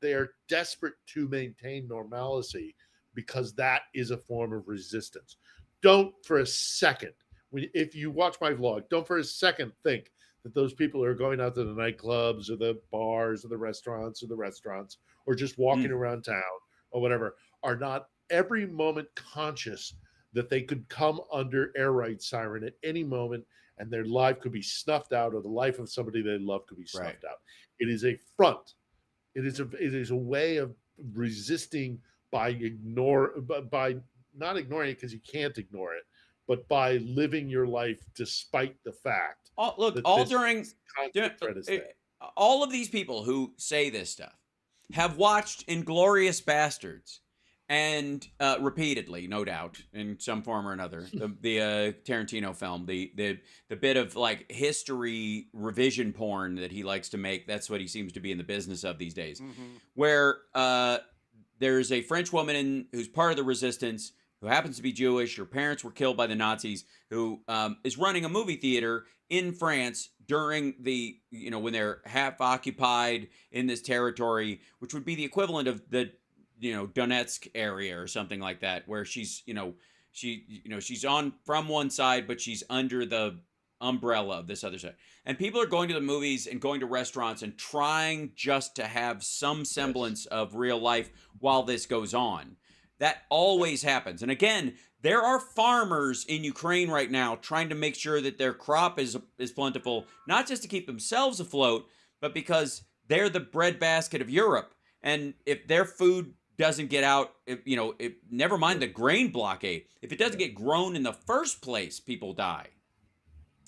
desperate to maintain normalcy because that is a form of resistance. Don't for a second, if you watch my vlog, don't for a second think that those people who are going out to the nightclubs or the bars or the restaurants or just walking around town or whatever are not every moment conscious that they could come under air raid siren at any moment and their life could be snuffed out or the life of somebody they love could be snuffed out. It is a front. It is a way of resisting by not ignoring it because you can't ignore it, but by living your life despite the fact. All of these people who say this stuff have watched Inglourious Bastards and repeatedly, no doubt, in some form or another, the Tarantino film, the bit of like history revision porn that he likes to make. That's what he seems to be in the business of these days, where there's a French woman who's part of the resistance who happens to be Jewish. Her parents were killed by the Nazis, who is running a movie theater in France during the, when they're half occupied in this territory, which would be the equivalent of the, Donetsk area or something like that, where she's, she's on from one side, but she's under the umbrella of this other side. And people are going to the movies and going to restaurants and trying just to have some semblance of real life while this goes on. That always happens. And again, there are farmers in Ukraine right now trying to make sure that their crop is plentiful, not just to keep themselves afloat, but because they're the breadbasket of Europe. And if their food doesn't get out, never mind the grain blockade, if it doesn't get grown in the first place, people die.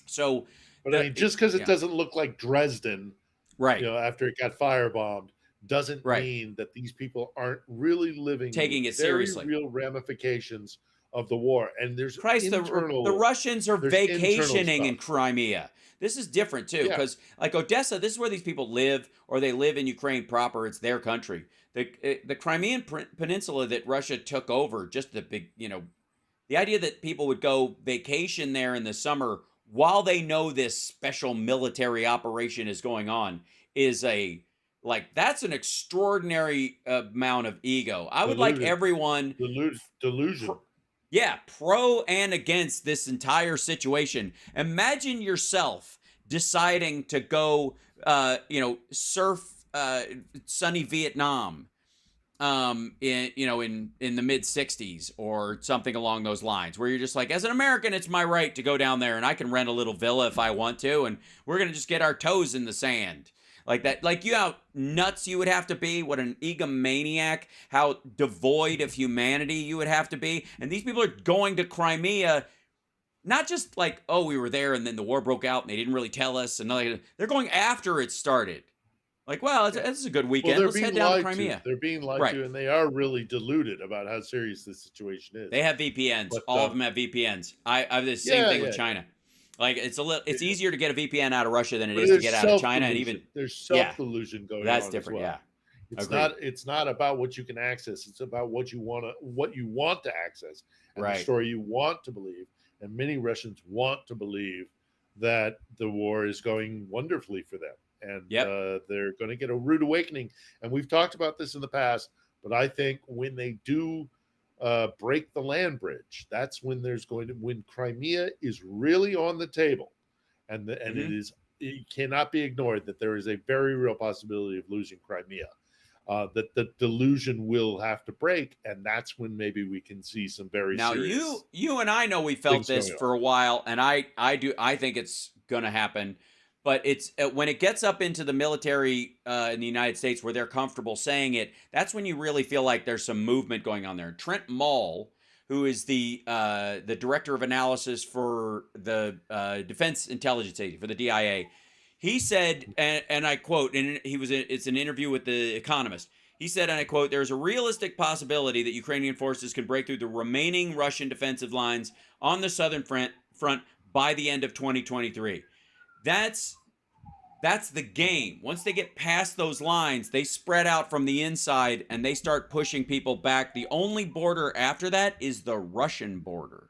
So, but just because it doesn't look like Dresden, right? After it got firebombed, doesn't mean that these people aren't really taking it seriously. Real ramifications of the war, and there's the Russians are vacationing in Crimea. This is different too, because like Odessa, this is where these people live, or they live in Ukraine proper. It's their country. The Crimean Peninsula that Russia took over, just the big, the idea that people would go vacation there in the summer while they know this special military operation is going on is that's an extraordinary amount of ego. I would like everyone delusion. Pro and against this entire situation. Imagine yourself deciding to go, surf sunny Vietnam, in the mid '60s or something along those lines, where you're just like, as an American, it's my right to go down there and I can rent a little villa if I want to, and we're gonna just get our toes in the sand. Like that, how nuts you would have to be, what an egomaniac, how devoid of humanity you would have to be. And these people are going to Crimea, not just like, oh, we were there and then the war broke out and they didn't really tell us. And they're going after it started. Like, well, this is a good weekend. Let's head down to Crimea. They're being lied to, and they are really deluded about how serious this situation is. They have VPNs. All of them have VPNs. I have the same thing with China. Like it's easier to get a VPN out of Russia than it is to get out of China, and even there's self-delusion going on. That's different. Well. It's not about what you can access. It's about what you want to access, and the story you want to believe. And many Russians want to believe that the war is going wonderfully for them. And they're going to get a rude awakening. And we've talked about this in the past, but I think when they do break the land bridge, that's when when Crimea is really on the table. And it cannot be ignored that there is a very real possibility of losing Crimea. That the delusion will have to break, and that's when maybe we can see some very serious. You and I know we felt this for a while, and I think it's going to happen, but it's when it gets up into the military in the United States where they're comfortable saying it, that's when you really feel like there's some movement going on there. Trent Mall, who is the director of analysis for the Defense Intelligence Agency, for the DIA. He said, and I quote, and it's an interview with The Economist. He said, and I quote, "There's a realistic possibility that Ukrainian forces can break through the remaining Russian defensive lines on the southern front by the end of 2023. That's the game. Once they get past those lines, they spread out from the inside and they start pushing people back. The only border after that is the Russian border."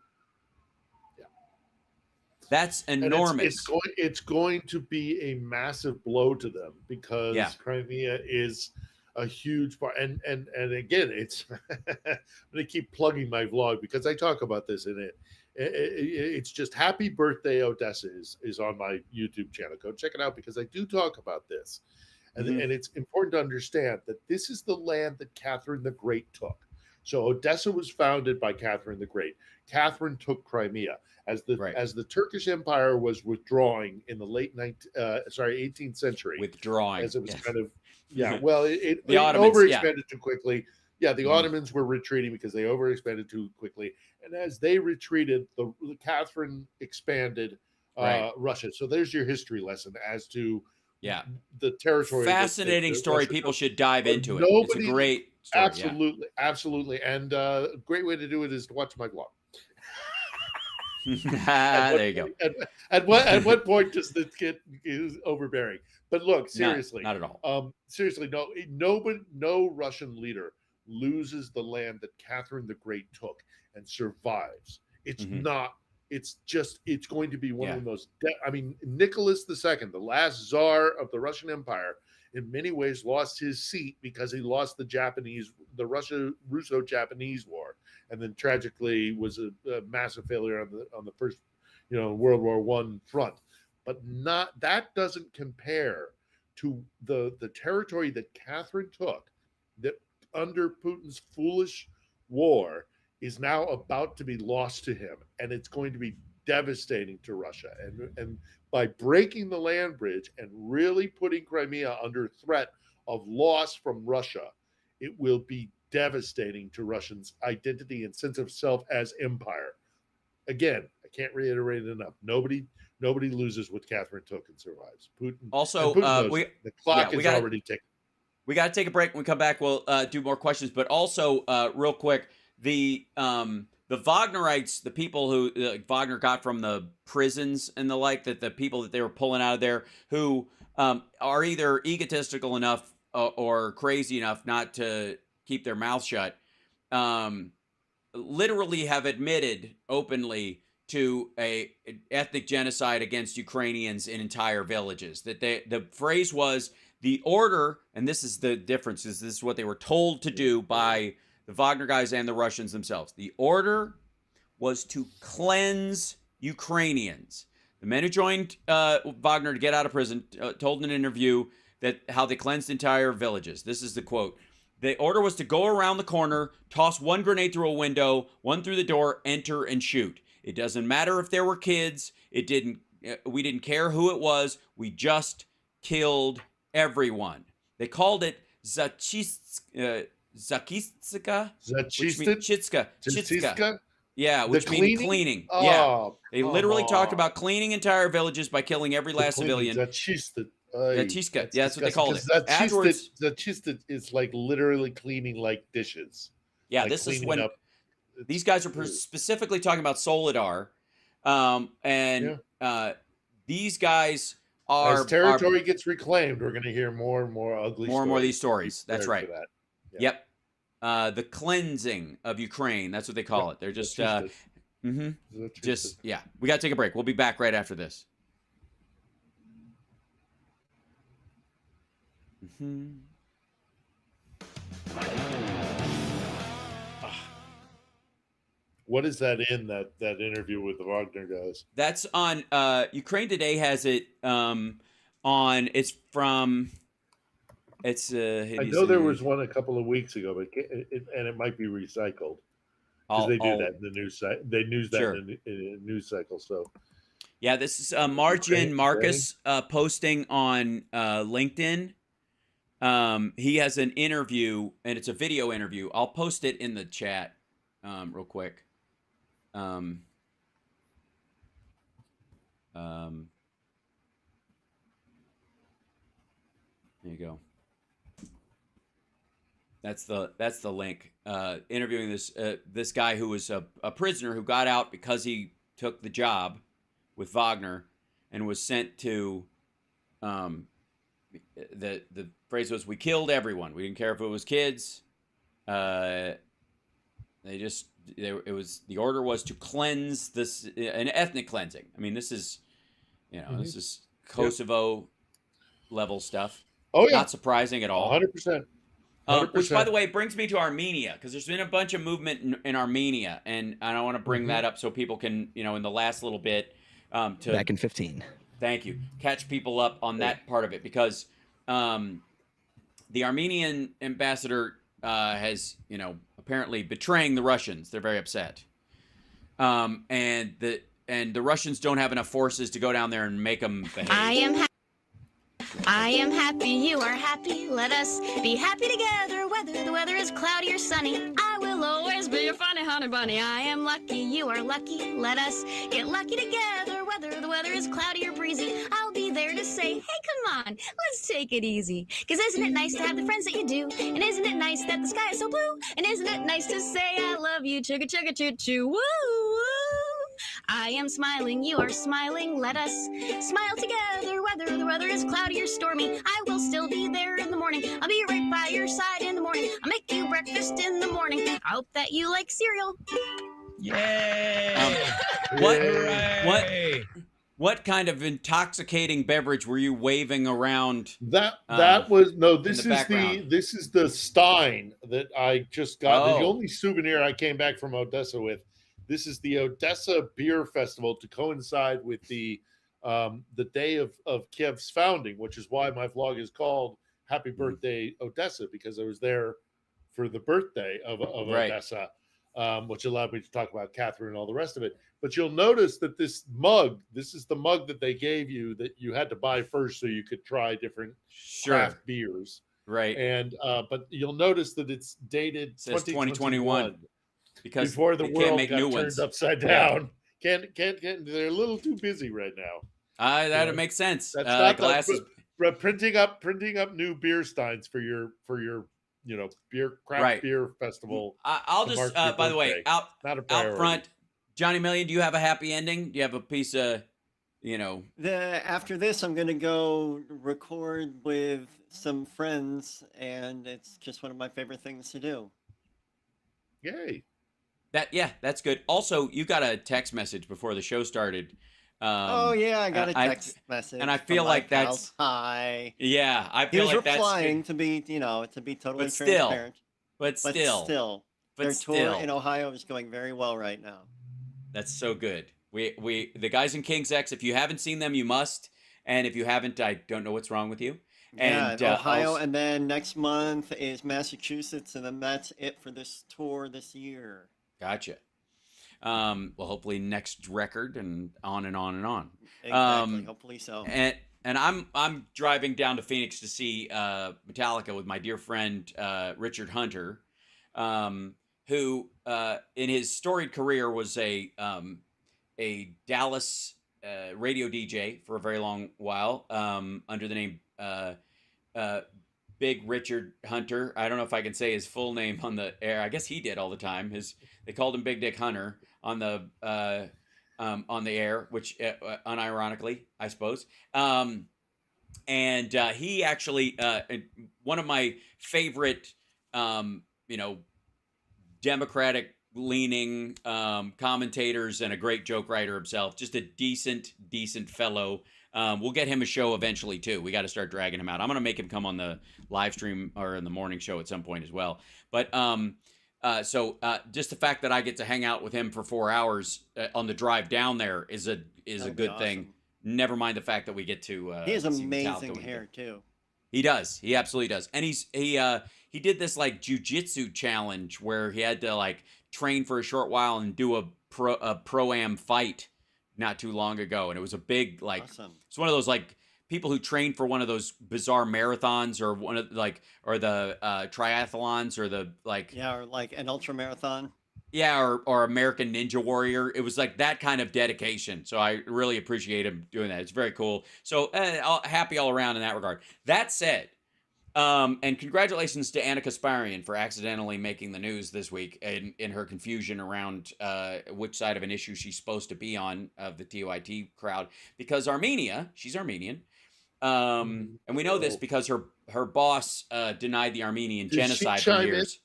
That's enormous. It's going to be a massive blow to them because Crimea is a huge part. And again, it's I'm going to keep plugging my vlog because I talk about this in it. It's just Happy Birthday Odessa is on my YouTube channel. Go check it out because I do talk about this. And it's important to understand that this is the land that Catherine the Great took. So Odessa was founded by Catherine the Great. Catherine took Crimea. As the Turkish Empire was withdrawing in the late 18th century, as it was kind of well, it overexpanded too quickly. Yeah, the Ottomans were retreating because they overexpanded too quickly, and as they retreated, the Catherine expanded Russia. So there's your history lesson as to the territory. Fascinating story. Russia people should dive into it. It's a great story. Absolutely, and a great way to do it is to watch my vlog. There you go. At what point does this get overbearing? But look, seriously, not at all. Seriously, no Russian leader loses the land that Catherine the Great took and survives. It's not. It's going to be one of the most. Nicholas II, the last czar of the Russian Empire, in many ways lost his seat because he lost the Russo-Japanese War, and then tragically was a massive failure on the first, World War I front. But that doesn't compare to the territory that Catherine took, that under Putin's foolish war is now about to be lost to him, and it's going to be devastating to Russia. And by breaking the land bridge and really putting Crimea under threat of loss from Russia, it will be devastating to Russians' identity and sense of self as empire. Again, I can't reiterate it enough. Nobody loses what Catherine took and survives. Putin. Also, the clock is already ticking. We got to take a break. When we come back, we'll do more questions. But also, real quick, the Wagnerites, the people who Wagner got from the prisons and the like, that the people that they were pulling out of there, who are either egotistical enough or crazy enough not to keep their mouth shut, literally have admitted openly to an ethnic genocide against Ukrainians in entire villages. That the phrase was the order, and this is the difference, is this is what they were told to do by the Wagner guys and the Russians themselves. The order was to cleanse Ukrainians. The men who joined Wagner to get out of prison told in an interview that how they cleansed entire villages. This is the quote. The order was to go around the corner, toss one grenade through a window, one through the door, enter and shoot. It doesn't matter if there were kids. We didn't care who it was. We just killed everyone. They called it Zakistska. Yeah, which means cleaning. Oh, yeah, they literally talked about cleaning entire villages by killing every last civilian. Zachista. Yeah, that's what they called it. Zachista is like literally cleaning like dishes. Yeah, this is when these guys are specifically talking about Solidar, these guys are. As territory gets reclaimed, we're going to hear more and more ugly, more and more of these stories. That's right. That. Yep. the cleansing of Ukraine. That's what they call it. They're just just we got to take a break. We'll be back right after this. What is that in that interview with the Wagner guys? That's on Ukraine Today has it on. It's from. It's I know there was one a couple of weeks ago, but it might be recycled because they do that in the news site. They news that in the news cycle. So yeah, this is Margin Marcus posting on LinkedIn. He has an interview, and it's a video interview. I'll post it in the chat real quick. There you go. That's the link. Interviewing this guy who was a prisoner who got out because he took the job with Wagner and was sent to. The phrase was, "We killed everyone. We didn't care if it was kids." The order was to cleanse this, an ethnic cleansing. I mean, this is, this is Kosovo level stuff. Oh yeah, not surprising at all. 100%. Which, by the way, brings me to Armenia, because there's been a bunch of movement in Armenia, and I want to bring that up so people can, in the last little bit, back in 15. Thank you. Catch people up on that part of it, because the Armenian ambassador has, apparently betraying the Russians. They're very upset, and the Russians don't have enough forces to go down there and make them behave. I am happy, you are happy. Let us be happy together, whether the weather is cloudy or sunny. I will always be your funny honey bunny. I am lucky, you are lucky. Let us get lucky together, whether the weather is cloudy or breezy. I'll be there to say, hey, come on, let's take it easy. 'Cause isn't it nice to have the friends that you do? And isn't it nice that the sky is so blue? And isn't it nice to say I love you, chugga chugga choo choo, woo woo. I am smiling, you are smiling. Let us smile together, whether the weather is cloudy or stormy. I will still be there in the morning. I'll be right by your side in the morning. I'll make you breakfast in the morning. I hope that you like cereal. Yay! What kind of intoxicating beverage were you waving around? This is the Stein that I just got. The only souvenir I came back from Odessa with. This is the Odessa Beer Festival to coincide with the day of Kiev's founding, which is why my vlog is called Happy Birthday Odessa, because I was there for the birthday of Odessa, which allowed me to talk about Catherine and all the rest of it. But you'll notice that this is the mug that they gave you that you had to buy first so you could try different craft beers. Right. And but you'll notice that it's dated 2021. Because before the world got turned upside down. Can't they're a little too busy right now. That makes sense. That's not glasses. Printing up new beer steins for your craft beer festival. I'll just by the way, out front, Johnny Million, do you have a happy ending? Do you have a piece of after this I'm gonna go record with some friends, and it's just one of my favorite things to do. Yay. That's good. Also, you got a text message before the show started. I got a text message, and I feel like that's hi. Yeah, I feel like that's replying to be totally transparent. But still, their tour in Ohio is going very well right now. That's so good. We the guys in King's X. If you haven't seen them, you must. And if you haven't, I don't know what's wrong with you. And Ohio, and then next month is Massachusetts, and then that's it for this tour this year. Gotcha. Well, hopefully next record, and on and on and on. Exactly. Hopefully so. And I'm driving down to Phoenix to see Metallica with my dear friend Richard Hunter, who in his storied career was a Dallas radio DJ for a very long while under the name Big Richard Hunter. I don't know if I can say his full name on the air. I guess he did all the time. They called him Big Dick Hunter on the air, which unironically, I suppose. And he actually one of my favorite Democratic leaning commentators and a great joke writer himself. Just a decent fellow. We'll get him a show eventually too. We got to start dragging him out. I'm going to make him come on the live stream or in the morning show at some point as well. But so just the fact that I get to hang out with him for 4 hours on the drive down there is a good thing. Never mind the fact that we get to. He has amazing hair too. He does. He absolutely does. And he did this like jujitsu challenge where he had to like train for a short while and do a pro-am fight not too long ago. And it was a big, like, It's one of those like people who train for one of those bizarre marathons or one of like, or the triathlons or the like. Yeah. Or like an ultra marathon. Yeah. Or American Ninja Warrior. It was like that kind of dedication. So I really appreciate him doing that. It's very cool. So happy all around in that regard. That said, and congratulations to Anna Kasparian for accidentally making the news this week in her confusion around which side of an issue she's supposed to be on of the TYT crowd, because she's Armenian, and we know this because her boss denied the Armenian genocide for years.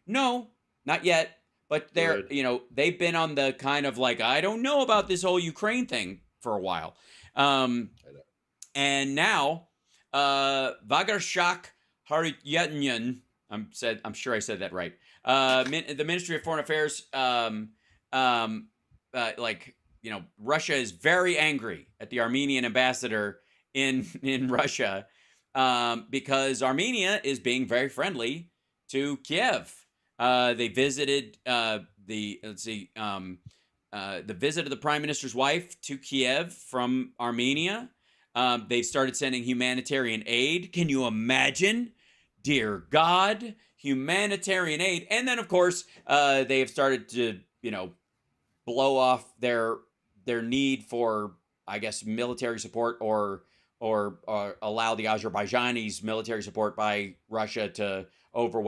No, not yet, but they've been on the kind of like, I don't know about this whole Ukraine thing for a while, and now. Vagarshak Haryatnyan, I'm sure I said that right. The Ministry of Foreign Affairs, Russia is very angry at the Armenian ambassador in Russia because Armenia is being very friendly to Kiev. They visited the visit of the Prime Minister's wife to Kiev from Armenia. They've started sending humanitarian aid. Can you imagine? Dear God, humanitarian aid. And then, of course, they have started to, blow off their need for, I guess, military support or allow the Azerbaijanis military support by Russia to overwhelm